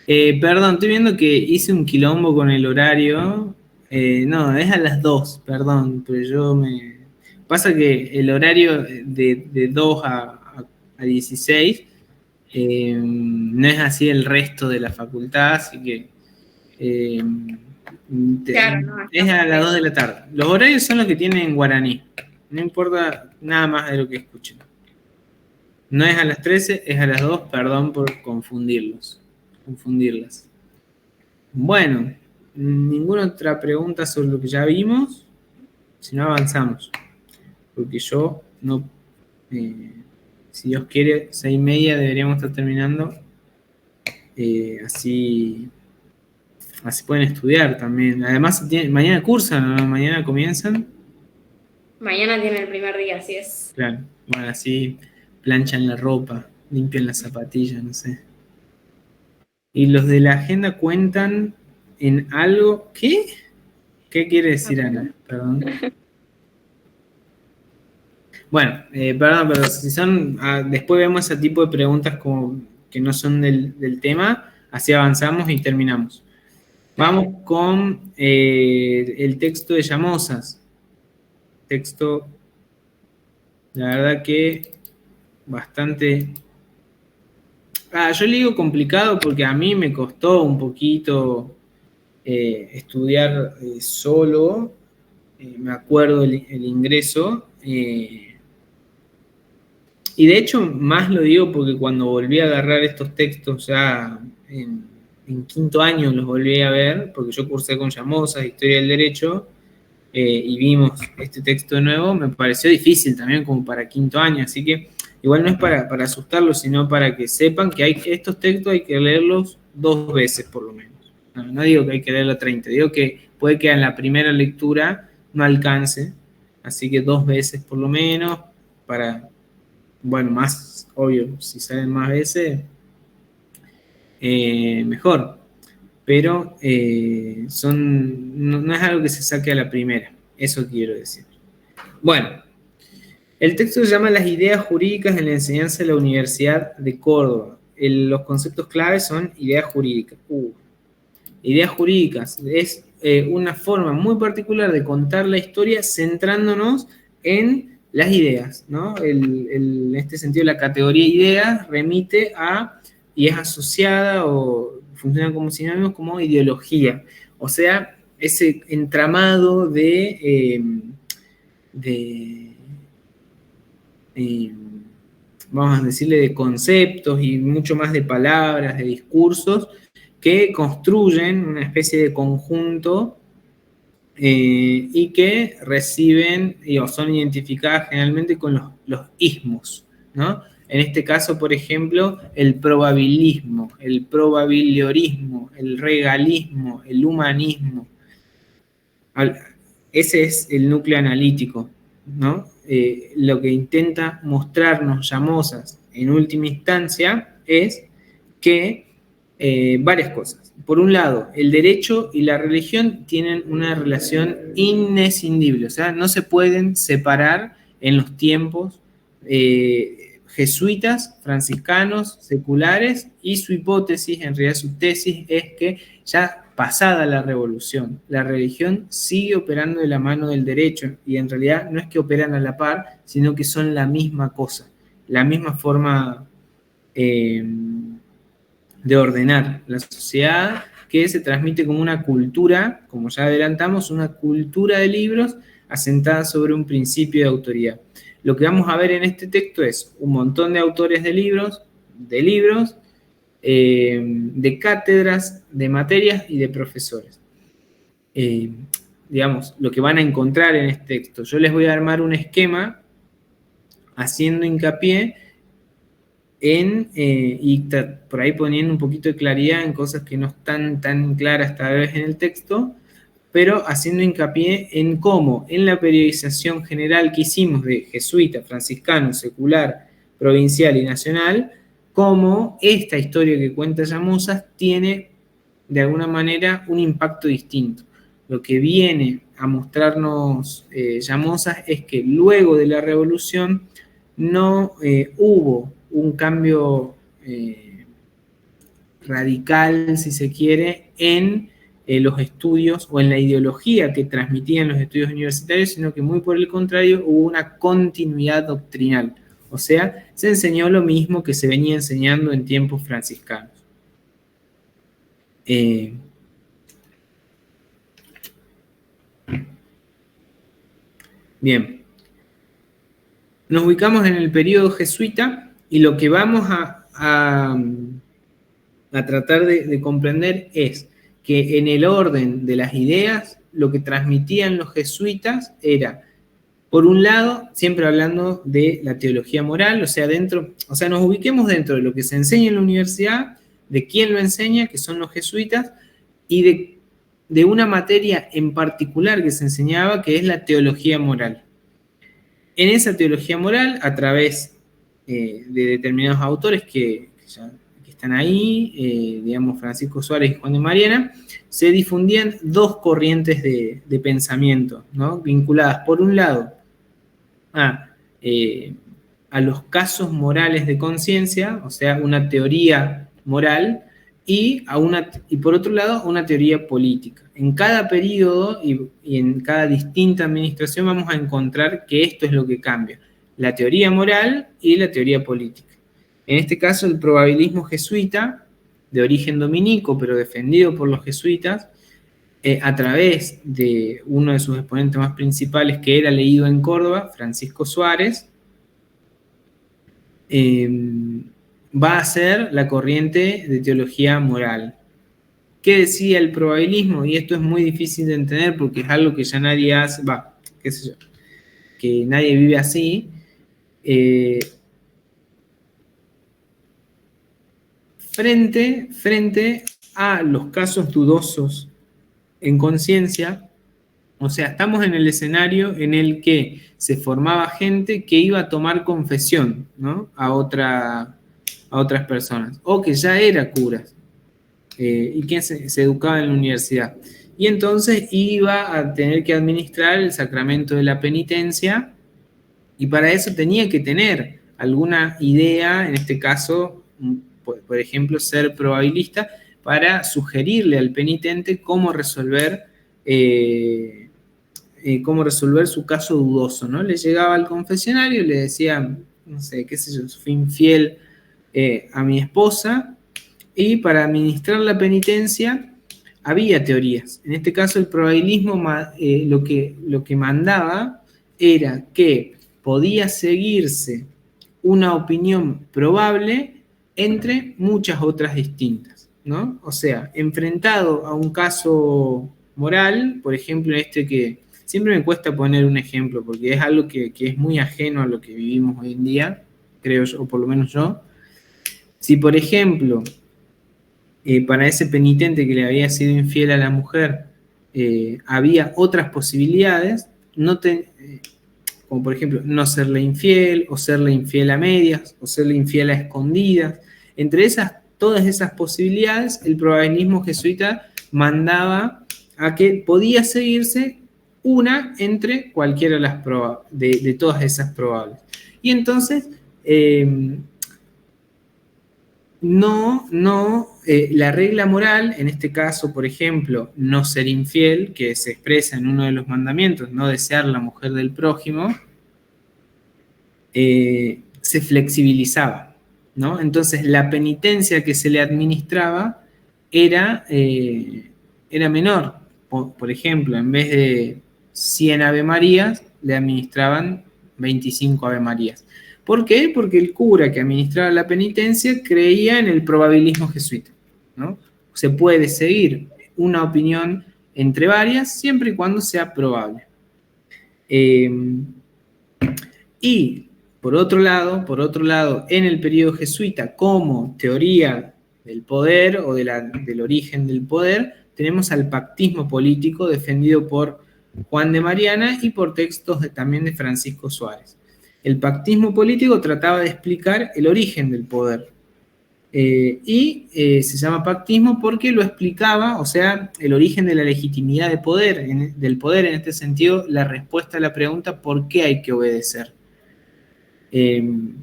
Perdón, estoy viendo que hice un quilombo con el horario. No, es a las 2, perdón, pero Pasa que el horario de 2 a 16 no es así el resto de la facultad, así que... Claro, no, es a las 2 de la tarde. Los horarios son los que tienen en guaraní. No importa nada más de lo que escuchen. No es a las 13, es a las 2. Perdón por confundirlas. Bueno, ninguna otra pregunta sobre lo que ya vimos. Si no, avanzamos. Porque yo no... si Dios quiere, 6:30 deberíamos estar terminando. Así pueden estudiar también. Además, mañana cursan, ¿no? Mañana comienzan. Mañana tiene el primer día, así es. Claro, bueno, así planchan la ropa, limpian las zapatillas, no sé. Y los de la agenda cuentan en algo. ¿Qué? ¿Qué quiere decir Ana? Perdón. Bueno, perdón, pero si son. Después vemos ese tipo de preguntas como que no son del tema, así avanzamos y terminamos. Vamos con el texto de Llamosas. Texto, la verdad que bastante... yo le digo complicado porque a mí me costó un poquito estudiar solo. me acuerdo el ingreso. Y de hecho, más lo digo porque cuando volví a agarrar estos textos ya en quinto año los volví a ver, porque yo cursé con Llamosas, Historia del Derecho, y vimos este texto de nuevo, me pareció difícil también como para quinto año, así que igual no es para asustarlos, sino para que sepan que estos textos hay que leerlos 2 veces por lo menos. No digo que hay que leerlo 30, digo que puede que en la primera lectura no alcance, así que 2 veces por lo menos, para, bueno, más obvio, si salen más veces, mejor. Pero no es algo que se saque a la primera, eso quiero decir. Bueno, el texto se llama Las ideas jurídicas en la enseñanza de la Universidad de Córdoba. Los conceptos claves son ideas jurídicas. Ideas jurídicas es una forma muy particular de contar la historia centrándonos en las ideas, ¿no? En este sentido, la categoría ideas remite a, y es asociada o funciona como sinónimos como ideología. O sea, ese entramado vamos a decirle, de conceptos y mucho más de palabras, de discursos, que construyen una especie de conjunto y que reciben o son identificadas generalmente con los ismos, ¿no? En este caso, por ejemplo, el probabilismo, el probabiliorismo, el regalismo, el humanismo. Ese es el núcleo analítico, ¿no? Lo que intenta mostrarnos Llamosas en última instancia es que varias cosas. Por un lado, el derecho y la religión tienen una relación inescindible, o sea, no se pueden separar en los tiempos jesuitas, franciscanos, seculares, y su hipótesis, en realidad su tesis, es que ya pasada la revolución, la religión sigue operando de la mano del derecho, y en realidad no es que operan a la par, sino que son la misma cosa, la misma forma de ordenar la sociedad, que se transmite como una cultura, como ya adelantamos, una cultura de libros asentada sobre un principio de autoridad. Lo que vamos a ver en este texto es un montón de autores de libros, de cátedras, de materias y de profesores. Digamos, lo que van a encontrar en este texto. Yo les voy a armar un esquema haciendo hincapié y por ahí poniendo un poquito de claridad en cosas que no están tan claras tal vez en el texto, pero haciendo hincapié en cómo en la periodización general que hicimos de jesuita, franciscano, secular, provincial y nacional, cómo esta historia que cuenta Llamosas tiene de alguna manera un impacto distinto. Lo que viene a mostrarnos Llamosas es que luego de la revolución no hubo un cambio radical, si se quiere, en los estudios o en la ideología que transmitían los estudios universitarios, sino que muy por el contrario hubo una continuidad doctrinal. O sea, se enseñó lo mismo que se venía enseñando en tiempos franciscanos. Bien. Nos ubicamos en el periodo jesuita y lo que vamos a tratar de comprender es que en el orden de las ideas, lo que transmitían los jesuitas era, por un lado, siempre hablando de la teología moral, o sea, nos ubiquemos dentro de lo que se enseña en la universidad, de quién lo enseña, que son los jesuitas, y de una materia en particular que se enseñaba, que es la teología moral. En esa teología moral, a través de determinados autores que están ahí, digamos Francisco Suárez y Juan de Mariana, se difundían 2 corrientes de pensamiento, ¿no? Vinculadas, por un lado, a los casos morales de conciencia, o sea, una teoría moral, y por otro lado, una teoría política. En cada periodo y en cada distinta administración vamos a encontrar que esto es lo que cambia, la teoría moral y la teoría política. En este caso, el probabilismo jesuita, de origen dominico, pero defendido por los jesuitas, a través de uno de sus exponentes más principales, que era leído en Córdoba, Francisco Suárez, va a ser la corriente de teología moral. ¿Qué decía el probabilismo? Y esto es muy difícil de entender porque es algo que ya nadie hace, qué sé yo, que nadie vive así. Frente a los casos dudosos en conciencia, o sea, estamos en el escenario en el que se formaba gente que iba a tomar confesión, ¿no? a otras personas, o que ya era curas, y que se educaba en la universidad. Y entonces iba a tener que administrar el sacramento de la penitencia, y para eso tenía que tener alguna idea, en este caso, por ejemplo, ser probabilista, para sugerirle al penitente cómo resolver su caso dudoso, ¿no? Le llegaba al confesionario y le decía, no sé, qué sé yo, fui infiel a mi esposa, y para administrar la penitencia había teorías. En este caso el probabilismo lo que mandaba era que podía seguirse una opinión probable entre muchas otras distintas, ¿no? O sea, enfrentado a un caso moral, por ejemplo, que siempre me cuesta poner un ejemplo, porque es algo que es muy ajeno a lo que vivimos hoy en día, creo yo, o por lo menos yo. Si, por ejemplo, para ese penitente que le había sido infiel a la mujer, había otras posibilidades, como por ejemplo no serle infiel, o serle infiel a medias, o serle infiel a escondidas. Entre todas esas posibilidades, el probabilismo jesuita mandaba a que podía seguirse una entre cualquiera de todas esas probables. Y entonces, la regla moral, en este caso, por ejemplo, no ser infiel, que se expresa en uno de los mandamientos, no desear la mujer del prójimo, se flexibilizaba, ¿no? Entonces, la penitencia que se le administraba era menor. Por ejemplo, en vez de 100 Ave Marías, le administraban 25 Ave Marías. ¿Por qué? Porque el cura que administraba la penitencia creía en el probabilismo jesuita, ¿no? Se puede seguir una opinión entre varias siempre y cuando sea probable. Y por otro lado, en el periodo jesuita, como teoría del poder o del origen del poder, tenemos al pactismo político defendido por Juan de Mariana y por textos también de Francisco Suárez. El pactismo político trataba de explicar el origen del poder. Se llama pactismo porque lo explicaba, o sea, el origen de la legitimidad del poder, en este sentido, la respuesta a la pregunta ¿por qué hay que obedecer? El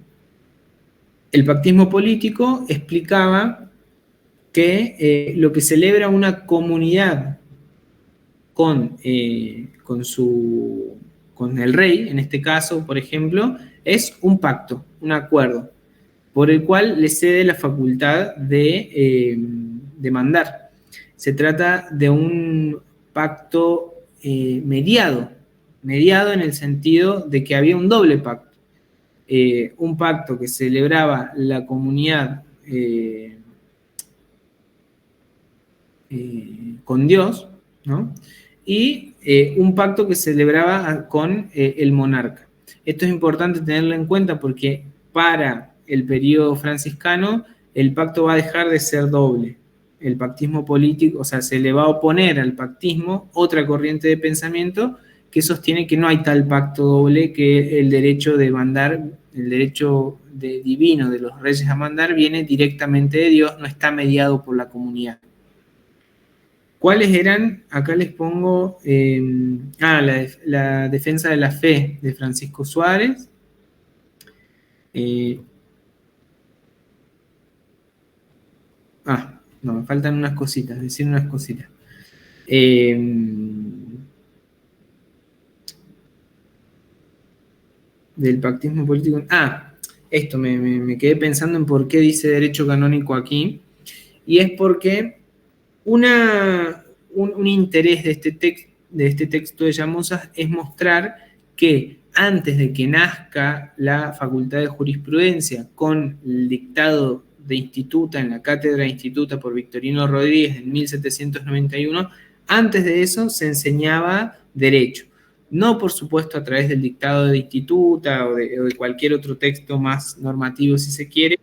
pactismo político explicaba que lo que celebra una comunidad con el rey, en este caso, por ejemplo, es un pacto, un acuerdo, por el cual le cede la facultad de mandar. Se trata de un pacto mediado en el sentido de que había un doble pacto. Un pacto que celebraba la comunidad con Dios, ¿no? Y un pacto que celebraba con el monarca. Esto es importante tenerlo en cuenta porque para el periodo franciscano el pacto va a dejar de ser doble. El pactismo político, o sea, se le va a oponer al pactismo otra corriente de pensamiento que sostiene que no hay tal pacto doble, que el derecho de mandar, el derecho divino de los reyes a mandar viene directamente de Dios, no está mediado por la comunidad. ¿Cuáles eran? Acá les pongo la defensa de la fe de Francisco Suárez. No, me faltan unas cositas, decir unas cositas. Del pactismo político. Esto, me quedé pensando en por qué dice derecho canónico aquí. Y es porque un interés de este texto de Llamosas es mostrar que antes de que nazca la Facultad de Jurisprudencia con el dictado de Instituta en la Cátedra de Instituta por Victorino Rodríguez en 1791, antes de eso se enseñaba Derecho. No, por supuesto, a través del dictado de Instituta o de cualquier otro texto más normativo, si se quiere,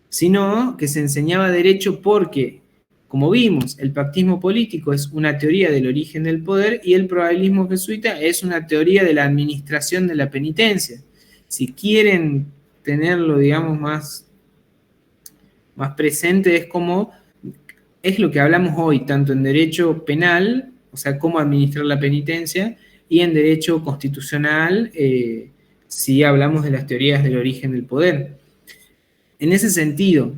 sino que se enseñaba Derecho porque, como vimos, el pactismo político es una teoría del origen del poder y el probabilismo jesuita es una teoría de la administración de la penitencia. Si quieren tenerlo, digamos, más presente, es lo que hablamos hoy, tanto en derecho penal, o sea, cómo administrar la penitencia, y en derecho constitucional, si hablamos de las teorías del origen del poder. En ese sentido,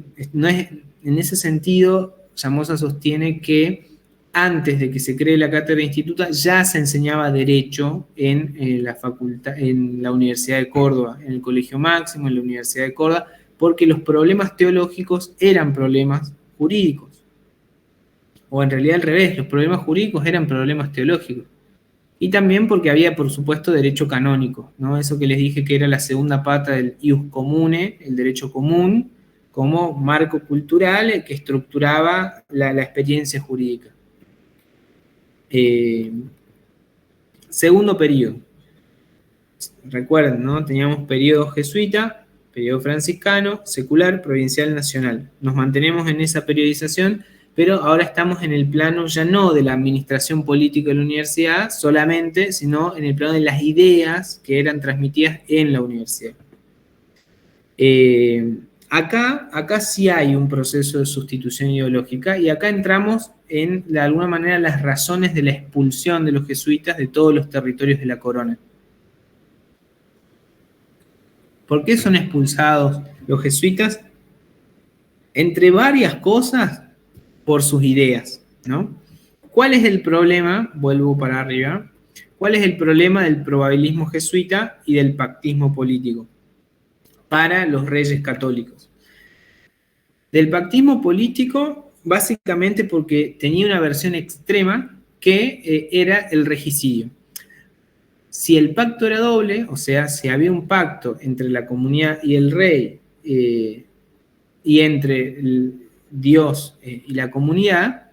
Somoza sostiene que antes de que se cree la cátedra de Instituta ya se enseñaba Derecho en la facultad, en la Universidad de Córdoba, en el Colegio Máximo, en la Universidad de Córdoba, porque los problemas teológicos eran problemas jurídicos. O en realidad al revés, los problemas jurídicos eran problemas teológicos. Y también porque había, por supuesto, derecho canónico, ¿no? Eso que les dije que era la segunda pata del ius comune, el derecho común, como marco cultural que estructuraba la experiencia jurídica. Segundo periodo. Recuerden, ¿no? Teníamos periodo jesuita, periodo franciscano, secular, provincial, nacional. Nos mantenemos en esa periodización, pero ahora estamos en el plano ya no de la administración política de la universidad solamente, sino en el plano de las ideas que eran transmitidas en la universidad. Acá sí hay un proceso de sustitución ideológica y acá entramos en, de alguna manera, las razones de la expulsión de los jesuitas de todos los territorios de la corona. ¿Por qué son expulsados los jesuitas? Entre varias cosas, por sus ideas, ¿no? ¿Cuál es el problema? Vuelvo para arriba. ¿Cuál es el problema del probabilismo jesuita y del pactismo político para los reyes católicos? Del pactismo político, básicamente porque tenía una versión extrema que era el regicidio. Si el pacto era doble, o sea, si había un pacto entre la comunidad y el rey y entre Dios y la comunidad,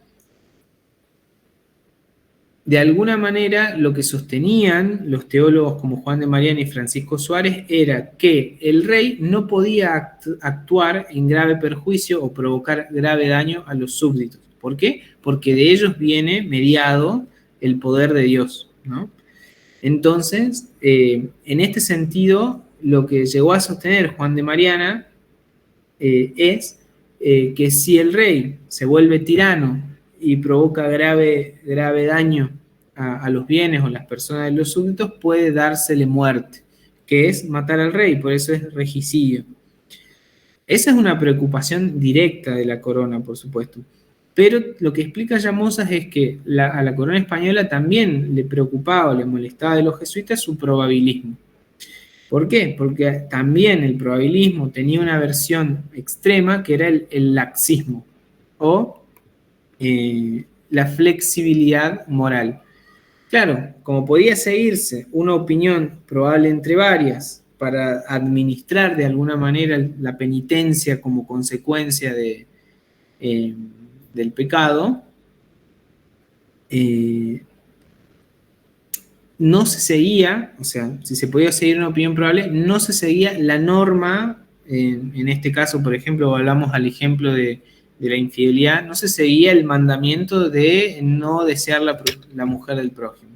de alguna manera lo que sostenían los teólogos como Juan de Mariana y Francisco Suárez era que el rey no podía actuar en grave perjuicio o provocar grave daño a los súbditos. ¿Por qué? Porque de ellos viene mediado el poder de Dios, ¿no? Entonces, en este sentido, lo que llegó a sostener Juan de Mariana es que si el rey se vuelve tirano y provoca grave daño a los bienes o las personas de los súbditos, puede dársele muerte, que es matar al rey, por eso es regicidio. Esa es una preocupación directa de la corona, por supuesto. Pero lo que explica Llamosas es que a la corona española también le preocupaba o le molestaba de los jesuitas su probabilismo. ¿Por qué? Porque también el probabilismo tenía una versión extrema que era el laxismo o la flexibilidad moral. Claro, como podía seguirse una opinión probable entre varias para administrar de alguna manera la penitencia como consecuencia del pecado, no se seguía, o sea, si se podía seguir una opinión probable, no se seguía la norma, en este caso, por ejemplo, hablamos al ejemplo de la infidelidad, no se seguía el mandamiento de no desear la mujer del prójimo.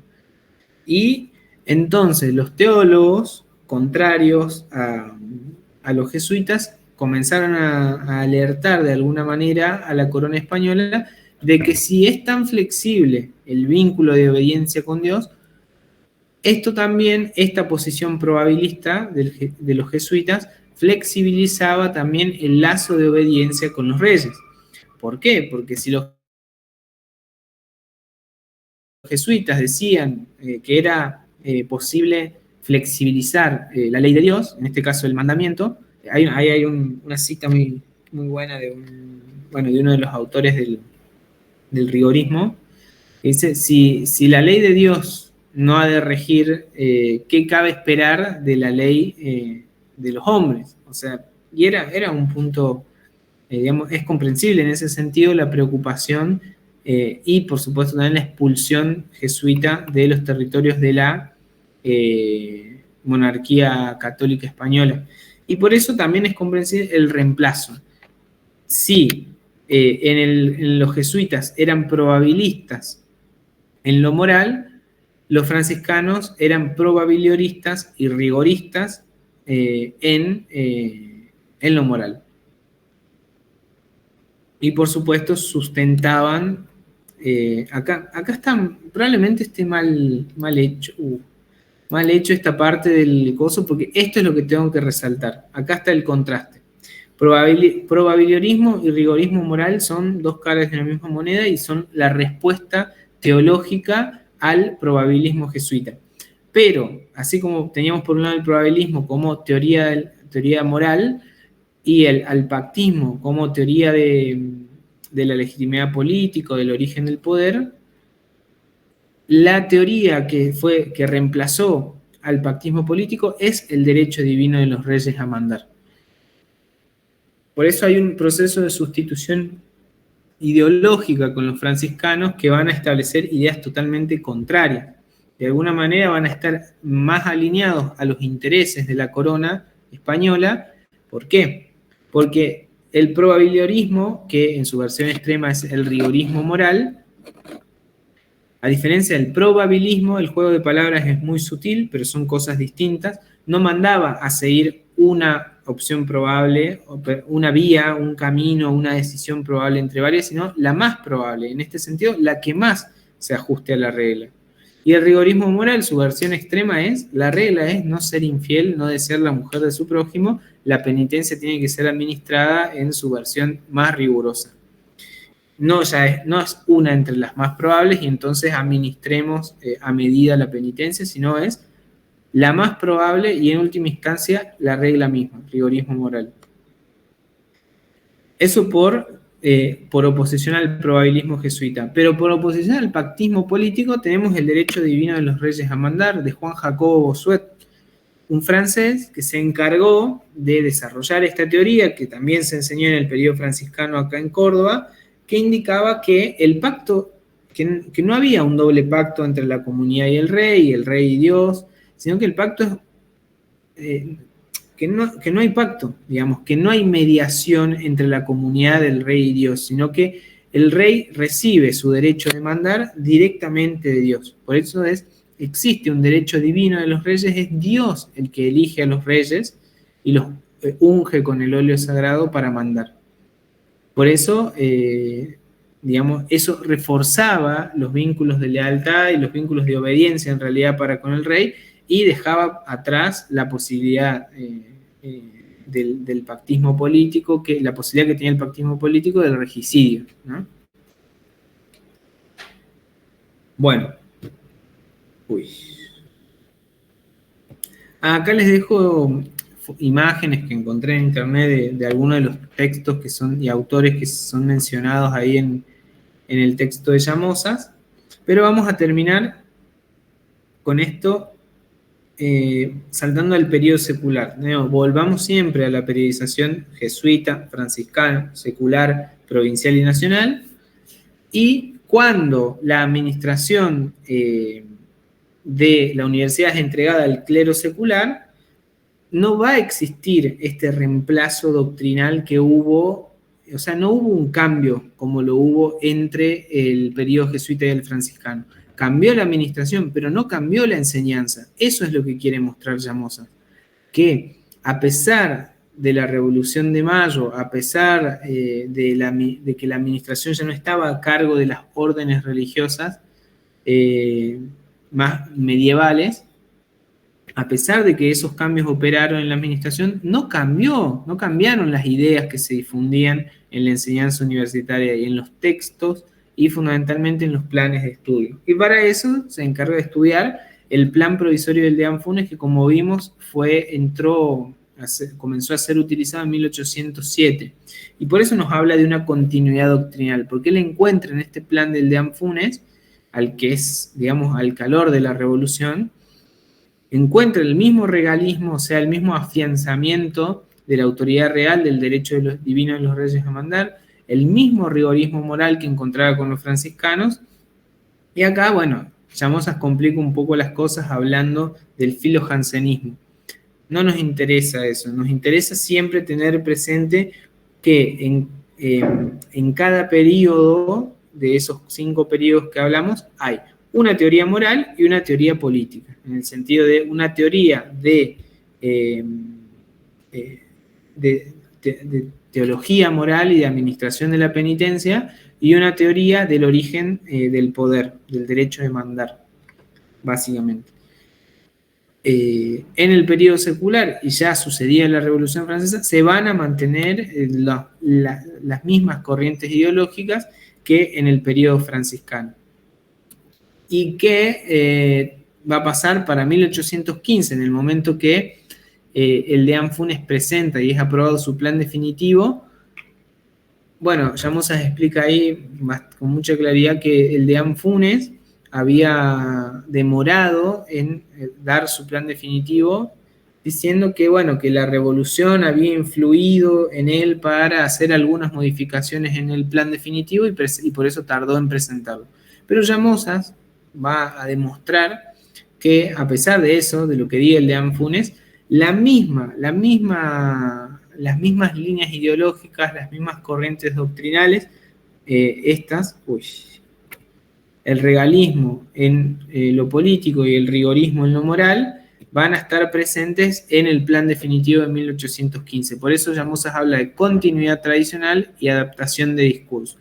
Y entonces los teólogos, contrarios a los jesuitas, comenzaron a alertar de alguna manera a la corona española de que si es tan flexible el vínculo de obediencia con Dios, esta posición probabilista de los jesuitas flexibilizaba también el lazo de obediencia con los reyes. ¿Por qué? Porque si los jesuitas decían que era posible flexibilizar la ley de Dios, en este caso el mandamiento, hay una cita muy buena de uno de los autores del rigorismo, Dice, si la ley de Dios no ha de regir, ¿qué cabe esperar de la ley de los hombres? O sea, y era un punto, digamos, es comprensible en ese sentido la preocupación y por supuesto también la expulsión jesuita de los territorios de la monarquía católica española. Y por eso también es comprensible el reemplazo. Si en los jesuitas eran probabilistas en lo moral, los franciscanos eran probabilioristas y rigoristas en lo moral. Y por supuesto sustentaban, acá está, probablemente esté mal hecho esta parte del coso, porque esto es lo que tengo que resaltar. Acá está el contraste. Probabiliorismo y rigorismo moral son dos caras de la misma moneda y son la respuesta teológica al probabilismo jesuita. Pero, así como teníamos por un lado el probabilismo como teoría moral y al pactismo como teoría de la legitimidad política, del origen del poder, la teoría que reemplazó al pactismo político es el derecho divino de los reyes a mandar. Por eso hay un proceso de sustitución ideológica con los franciscanos que van a establecer ideas totalmente contrarias. De alguna manera van a estar más alineados a los intereses de la corona española. ¿Por qué? Porque el probabiliorismo, que en su versión extrema es el rigorismo moral, a diferencia del probabilismo, el juego de palabras es muy sutil, pero son cosas distintas, no mandaba a seguir una opción probable, una vía, un camino, una decisión probable entre varias, sino la más probable, en este sentido, la que más se ajuste a la regla. Y el rigorismo moral, su versión extrema es, la regla es no ser infiel, no desear la mujer de su prójimo, la penitencia tiene que ser administrada en su versión más rigurosa. No es una entre las más probables y entonces administremos a medida la penitencia, sino es la más probable y en última instancia la regla misma, rigorismo moral. Eso por oposición al probabilismo jesuita. Pero por oposición al pactismo político tenemos el derecho divino de los reyes a mandar, de Juan Jacobo Bossuet, un francés que se encargó de desarrollar esta teoría, que también se enseñó en el periodo franciscano acá en Córdoba, que indicaba que el pacto, que no había un doble pacto entre la comunidad y el rey y Dios, sino que el pacto es que no hay pacto, digamos, que no hay mediación entre la comunidad del rey y Dios, sino que el rey recibe su derecho de mandar directamente de Dios. Por eso existe un derecho divino de los reyes, es Dios el que elige a los reyes y los unge con el óleo sagrado para mandar. Por eso, digamos, eso reforzaba los vínculos de lealtad y los vínculos de obediencia en realidad para con el rey, y dejaba atrás la posibilidad del pactismo político, la posibilidad que tenía el pactismo político del regicidio, ¿no? Bueno. Acá les dejo imágenes que encontré en internet de algunos de los textos que son y autores que son mencionados ahí en el texto de Llamosas, pero vamos a terminar con esto saltando al periodo secular. No, volvamos siempre a la periodización jesuita, franciscana, secular, provincial y nacional, y cuando la administración de la universidad es entregada al clero secular, no va a existir este reemplazo doctrinal que hubo, o sea, no hubo un cambio como lo hubo entre el periodo jesuita y el franciscano. Cambió la administración, pero no cambió la enseñanza. Eso es lo que quiere mostrar Llamosas, que a pesar de la Revolución de Mayo, a pesar de que la administración ya no estaba a cargo de las órdenes religiosas más medievales, a pesar de que esos cambios operaron en la administración, no cambiaron las ideas que se difundían en la enseñanza universitaria y en los textos y fundamentalmente en los planes de estudio. Y para eso se encarga de estudiar el plan provisorio del Deán Funes, que como vimos comenzó a ser utilizado en 1807. Y por eso nos habla de una continuidad doctrinal, porque él encuentra en este plan del Deán Funes al que es, digamos, al calor de la revolución, encuentra el mismo regalismo, o sea, el mismo afianzamiento de la autoridad real, del derecho de los divinos de los reyes a mandar, el mismo rigorismo moral que encontraba con los franciscanos. Y acá, bueno, Llamosas complica un poco las cosas hablando del filojansenismo. No nos interesa eso, nos interesa siempre tener presente que en cada periodo de esos 5 periodos que hablamos hay una teoría moral y una teoría política, en el sentido de una teoría de teología moral y de administración de la penitencia, y una teoría del origen del poder, del derecho de mandar, básicamente. En el periodo secular, y ya sucedía en la Revolución Francesa, se van a mantener las mismas corrientes ideológicas que en el periodo franciscano. Y que va a pasar para 1815, en el momento que el deán Funes presenta y es aprobado su plan definitivo. Bueno, Llamosas explica ahí con mucha claridad que el deán Funes había demorado en dar su plan definitivo, diciendo que, bueno, que la revolución había influido en él para hacer algunas modificaciones en el plan definitivo y por eso tardó en presentarlo. Pero Llamosas va a demostrar que, a pesar de eso, de lo que diga el deán Funes, las mismas líneas ideológicas, las mismas corrientes doctrinales, el regalismo en lo político y el rigorismo en lo moral, van a estar presentes en el plan definitivo de 1815. Por eso Llamosas habla de continuidad tradicional y adaptación de discurso,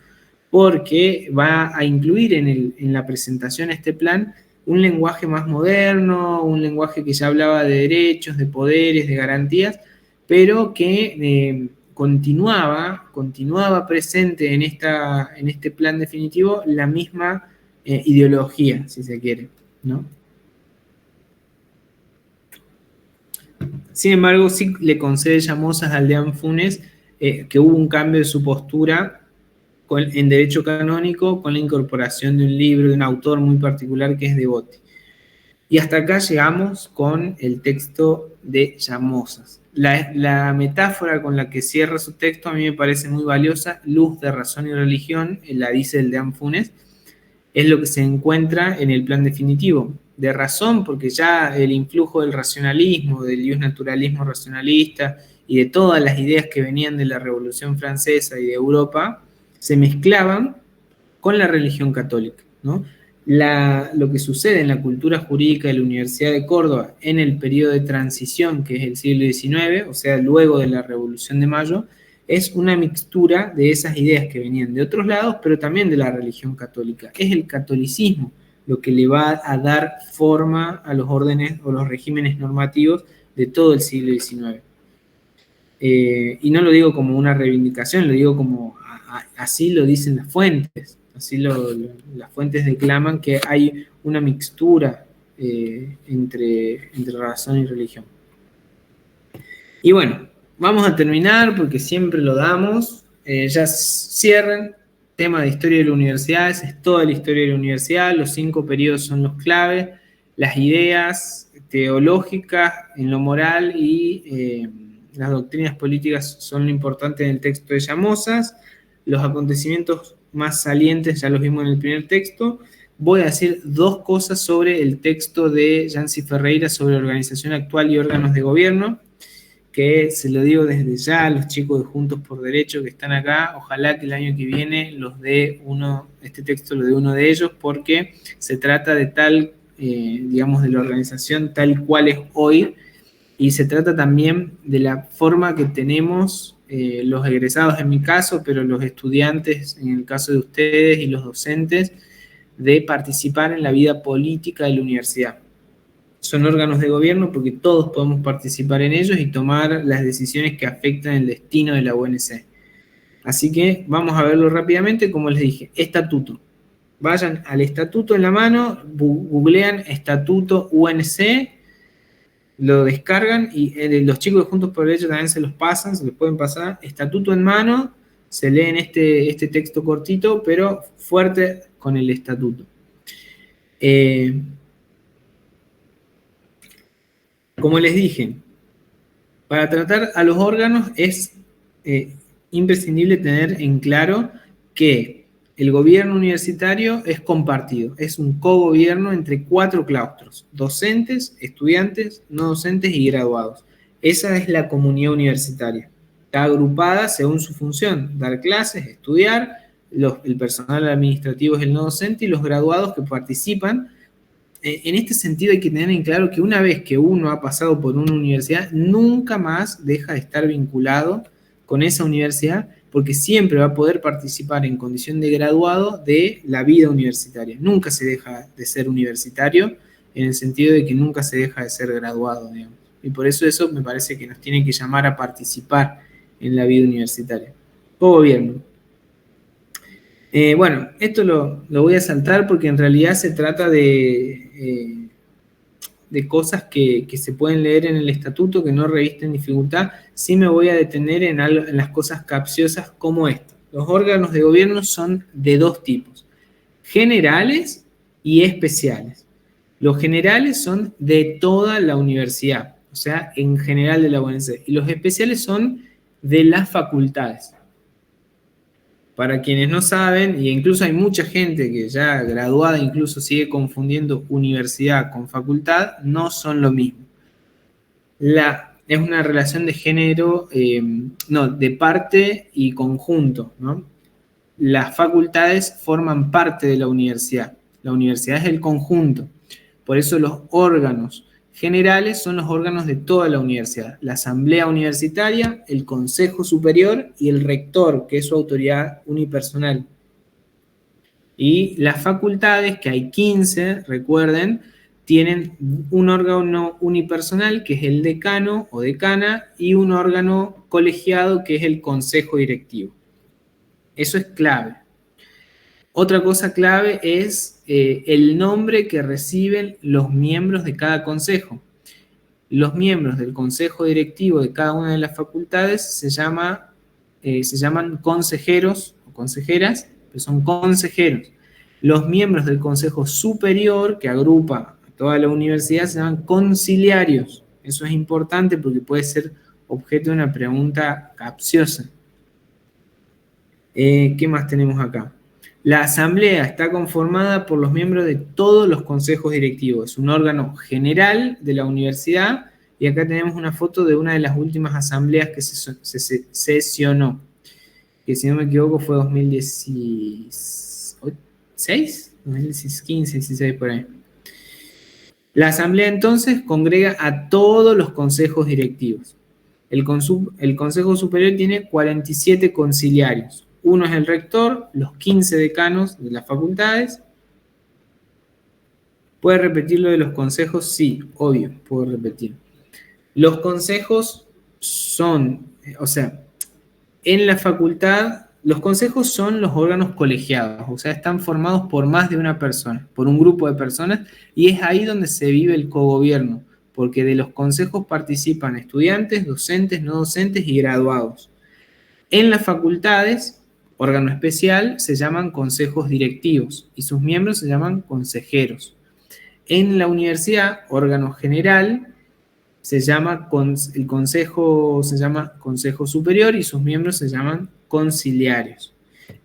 porque va a incluir en la presentación de este plan un lenguaje más moderno, un lenguaje que ya hablaba de derechos, de poderes, de garantías, pero que continuaba presente en este plan definitivo la misma ideología, si se quiere, ¿no? Sin embargo, sí le concede Llamosas al deán Funes que hubo un cambio de su postura en derecho canónico con la incorporación de un libro de un autor muy particular que es Devoti. Y hasta acá llegamos con el texto de Llamosas. La metáfora con la que cierra su texto a mí me parece muy valiosa. Luz de razón y religión, la dice el deán Funes, es lo que se encuentra en el plan definitivo. De razón, porque ya el influjo del racionalismo, del justnaturalismo racionalista y de todas las ideas que venían de la Revolución Francesa y de Europa se mezclaban con la religión católica, ¿no? Lo que sucede en la cultura jurídica de la Universidad de Córdoba en el periodo de transición, que es el siglo XIX, o sea, luego de la Revolución de Mayo, es una mixtura de esas ideas que venían de otros lados, pero también de la religión católica. Es el catolicismo lo que le va a dar forma a los órdenes o los regímenes normativos de todo el siglo XIX. Y no lo digo como una reivindicación, lo digo como así lo dicen las fuentes. Así las fuentes declaman que hay una mixtura entre razón y religión. Y bueno, vamos a terminar porque siempre lo damos. Ya cierran. Tema de historia de la universidad, esa es toda la historia de la universidad. Los 5 periodos son los claves. Las ideas teológicas en lo moral y las doctrinas políticas son lo importante en el texto de Llamosas. Los acontecimientos más salientes ya los vimos en el primer texto. Voy a decir 2 cosas sobre el texto de Yancy Ferreira sobre organización actual y órganos de gobierno, que se lo digo desde ya a los chicos de Juntos por Derecho que están acá. Ojalá que el año que viene este texto lo dé uno de ellos, porque se trata de digamos, de la organización tal cual es hoy, y se trata también de la forma que tenemos los egresados en mi caso, pero los estudiantes en el caso de ustedes y los docentes, de participar en la vida política de la universidad. Son órganos de gobierno porque todos podemos participar en ellos y tomar las decisiones que afectan el destino de la UNC. Así que vamos a verlo rápidamente. Como les dije, estatuto. Vayan al estatuto en la mano, googlean estatuto UNC, lo descargan y los chicos de Juntos por el Derecho también se los pasan, se los pueden pasar. Estatuto en mano, se leen este texto cortito, pero fuerte con el estatuto. Como les dije, para tratar a los órganos es imprescindible tener en claro que el gobierno universitario es compartido, es un cogobierno entre 4 claustros: docentes, estudiantes, no docentes y graduados. Esa es la comunidad universitaria. Está agrupada según su función: dar clases, estudiar, el personal administrativo es el no docente y los graduados que participan. En este sentido hay que tener en claro que una vez que uno ha pasado por una universidad, nunca más deja de estar vinculado con esa universidad, porque siempre va a poder participar en condición de graduado de la vida universitaria. Nunca se deja de ser universitario, en el sentido de que nunca se deja de ser graduado, digamos. Y por eso me parece que nos tiene que llamar a participar en la vida universitaria. Cogobierno. Bueno, esto lo voy a saltar porque en realidad se trata de cosas que se pueden leer en el estatuto, que no revisten dificultad. Sí me voy a detener en las cosas capciosas como esto. Los órganos de gobierno son de 2 tipos: generales y especiales. Los generales son de toda la universidad, o sea, en general de la UNC, y los especiales son de las facultades. Para quienes no saben, y incluso hay mucha gente que ya graduada incluso sigue confundiendo universidad con facultad, no son lo mismo. Es una relación de género, de parte y conjunto, ¿no? Las facultades forman parte de la universidad. La universidad es el conjunto. Por eso los órganos generales son los órganos de toda la universidad: la asamblea universitaria, el consejo superior y el rector, que es su autoridad unipersonal. Y las facultades, que hay 15, recuerden, tienen un órgano unipersonal, que es el decano o decana, y un órgano colegiado, que es el consejo directivo. Eso es clave. Otra cosa clave es el nombre que reciben los miembros de cada consejo. Los miembros del consejo directivo de cada una de las facultades se llaman consejeros o consejeras, pero son consejeros. Los miembros del consejo superior, que agrupa a toda la universidad, se llaman conciliarios. Eso es importante porque puede ser objeto de una pregunta capciosa. ¿Qué más tenemos acá? La asamblea está conformada por los miembros de todos los consejos directivos. Es un órgano general de la universidad, y acá tenemos una foto de una de las últimas asambleas que se sesionó, que si no me equivoco fue 2016, 2015, 16 por ahí. La asamblea entonces congrega a todos los consejos directivos. El consejo superior tiene 47 conciliarios. Uno es el rector, los 15 decanos de las facultades. ¿Puede repetir lo de los consejos? Sí, obvio, puedo repetir. Los consejos son, en la facultad, los consejos son los órganos colegiados, o sea, están formados por más de una persona, por un grupo de personas, y es ahí donde se vive el cogobierno, porque de los consejos participan estudiantes, docentes, no docentes y graduados. En las facultades, órgano especial, se llaman consejos directivos y sus miembros se llaman consejeros. En la universidad, órgano general, el consejo se llama consejo superior y sus miembros se llaman conciliarios.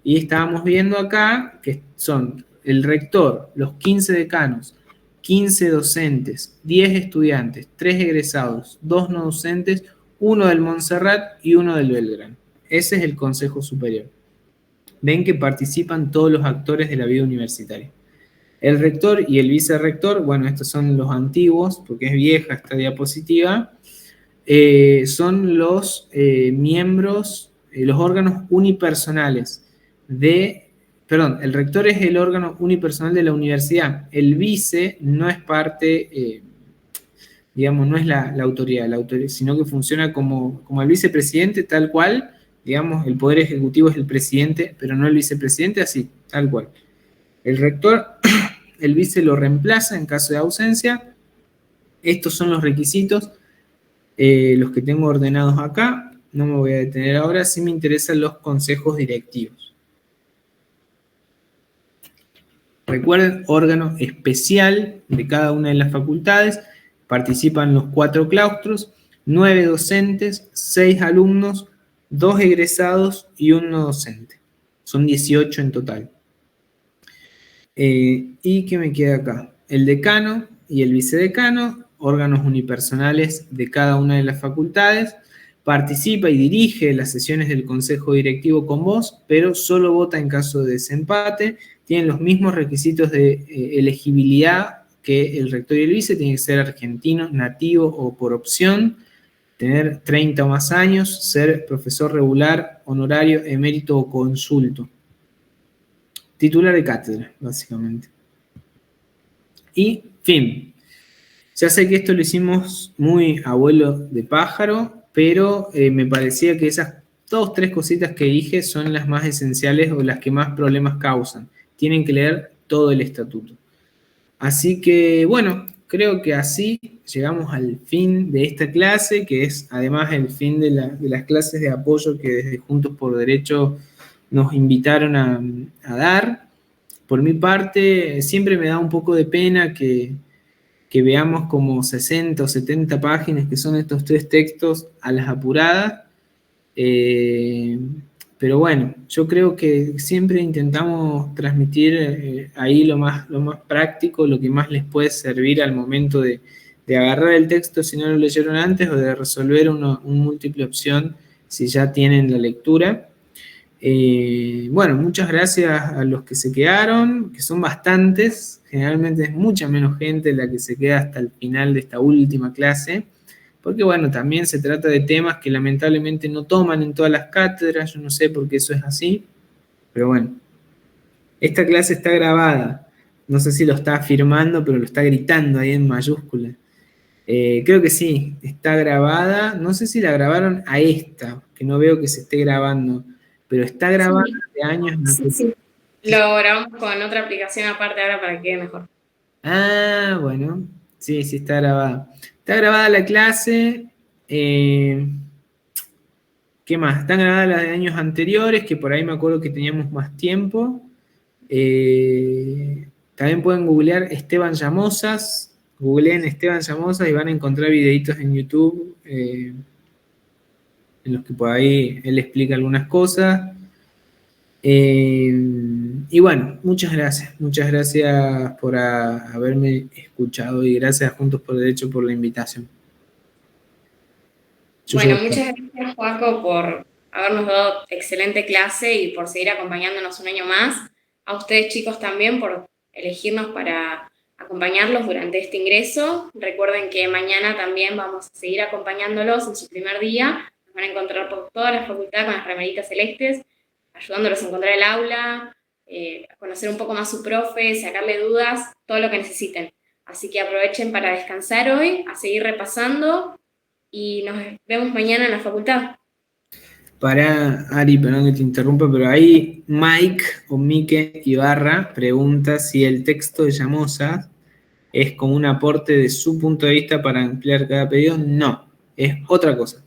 Y estábamos viendo acá que son el rector, los 15 decanos, 15 docentes, 10 estudiantes, 3 egresados, 2 no docentes, 1 del Montserrat y 1 del Belgrano. Ese es el consejo superior. Ven que participan todos los actores de la vida universitaria. El rector y el vicerrector, bueno, estos son los antiguos, porque es vieja esta diapositiva, son los miembros, los órganos unipersonales el rector es el órgano unipersonal de la universidad. El vice no es parte, no es la autoridad, sino que funciona como el vicepresidente, tal cual. Digamos, el poder ejecutivo es el presidente, pero no el vicepresidente, así, tal cual. El rector, el vice lo reemplaza en caso de ausencia. Estos son los requisitos, los que tengo ordenados acá. No me voy a detener ahora, sí me interesan los consejos directivos. Recuerden, órgano especial de cada una de las facultades, participan los 4 claustros, 9 docentes, 6 alumnos, 2 egresados y 1 no docente. Son 18 en total. ¿Y qué me queda acá? El decano y el vicedecano, órganos unipersonales de cada una de las facultades, participa y dirige las sesiones del consejo directivo con voz, pero solo vota en caso de desempate. Tienen los mismos requisitos de elegibilidad que el rector y el vice, tiene que ser argentino, nativo o por opción, tener 30 o más años, ser profesor regular, honorario, emérito o consulto. Titular de cátedra, básicamente. Y fin. Ya sé que esto lo hicimos muy abuelo de pájaro, pero me parecía que esas 2 o 3 cositas que dije son las más esenciales o las que más problemas causan. Tienen que leer todo el estatuto. Así que, bueno, creo que así llegamos al fin de esta clase, que es además el fin de las clases de apoyo que desde Juntos por Derecho nos invitaron a dar. Por mi parte, siempre me da un poco de pena que veamos como 60 o 70 páginas, que son estos 3 textos a las apuradas. Pero bueno, yo creo que siempre intentamos transmitir ahí lo más práctico, lo que más les puede servir al momento de agarrar el texto si no lo leyeron antes o de resolver un múltiple opción si ya tienen la lectura. Bueno, muchas gracias a los que se quedaron, que son bastantes. Generalmente es mucha menos gente la que se queda hasta el final de esta última clase, porque bueno, también se trata de temas que lamentablemente no toman en todas las cátedras. Yo no sé por qué eso es así, pero bueno. Esta clase está grabada, no sé si lo está afirmando, pero lo está gritando ahí en mayúsculas. Creo que sí, está grabada. No sé si la grabaron a esta, que no veo que se esté grabando, pero está grabada de años anteriores. Sí. Lo grabamos con otra aplicación aparte ahora para que quede mejor. Ah, bueno, sí, está grabada. Está grabada la clase. ¿Qué más? Están grabadas las de años anteriores, que por ahí me acuerdo que teníamos más tiempo. También pueden googlear Esteban Llamosas. Googleen Esteban Llamosas y van a encontrar videitos en YouTube en los que por ahí él explica algunas cosas. Y bueno, muchas gracias por haberme escuchado y gracias a Juntos por Derecho por la invitación. Bueno, muchas gracias, Joaco, por habernos dado excelente clase y por seguir acompañándonos un año más. A ustedes, chicos, también por elegirnos para acompañarlos durante este ingreso. Recuerden que mañana también vamos a seguir acompañándolos en su primer día. Nos van a encontrar por toda la facultad con las remeritas celestes, ayudándolos a encontrar el aula, a conocer un poco más su profe, sacarle dudas, todo lo que necesiten. Así que aprovechen para descansar hoy, a seguir repasando y nos vemos mañana en la facultad. Ari, perdón que te interrumpa, pero ahí Mike o Mike Ibarra pregunta si el texto de Llamosas es como un aporte de su punto de vista para ampliar cada pedido. No, es otra cosa.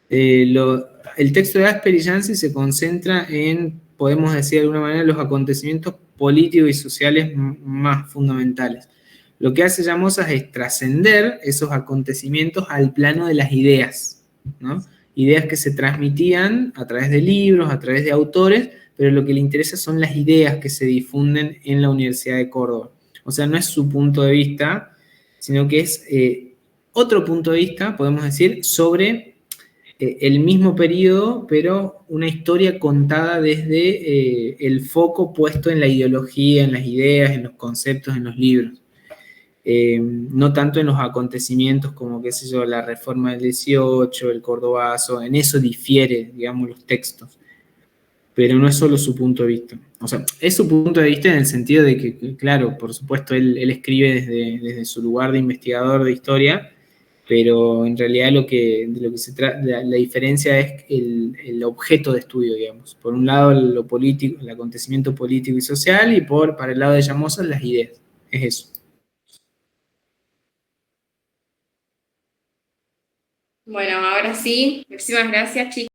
El texto de Asper y Yancy se concentra en, podemos decir de alguna manera, los acontecimientos políticos y sociales más fundamentales. Lo que hace Llamosas es trascender esos acontecimientos al plano de las ideas, ¿no? Ideas que se transmitían a través de libros, a través de autores, pero lo que le interesa son las ideas que se difunden en la Universidad de Córdoba. O sea, no es su punto de vista, sino que es otro punto de vista, podemos decir, sobre el mismo periodo, pero una historia contada desde el foco puesto en la ideología, en las ideas, en los conceptos, en los libros. No tanto en los acontecimientos como, qué sé yo, la reforma del 18, el Cordobazo, en eso difiere, digamos, los textos. Pero no es solo su punto de vista. O sea, es su punto de vista en el sentido de que, claro, por supuesto, él escribe desde su lugar de investigador de historia, pero en realidad de lo que se trata, la diferencia es el objeto de estudio, digamos. Por un lado, lo político, el acontecimiento político y social, y para el lado de Llamosas, las ideas. Es eso. Bueno, ahora sí, muchísimas gracias, chicos.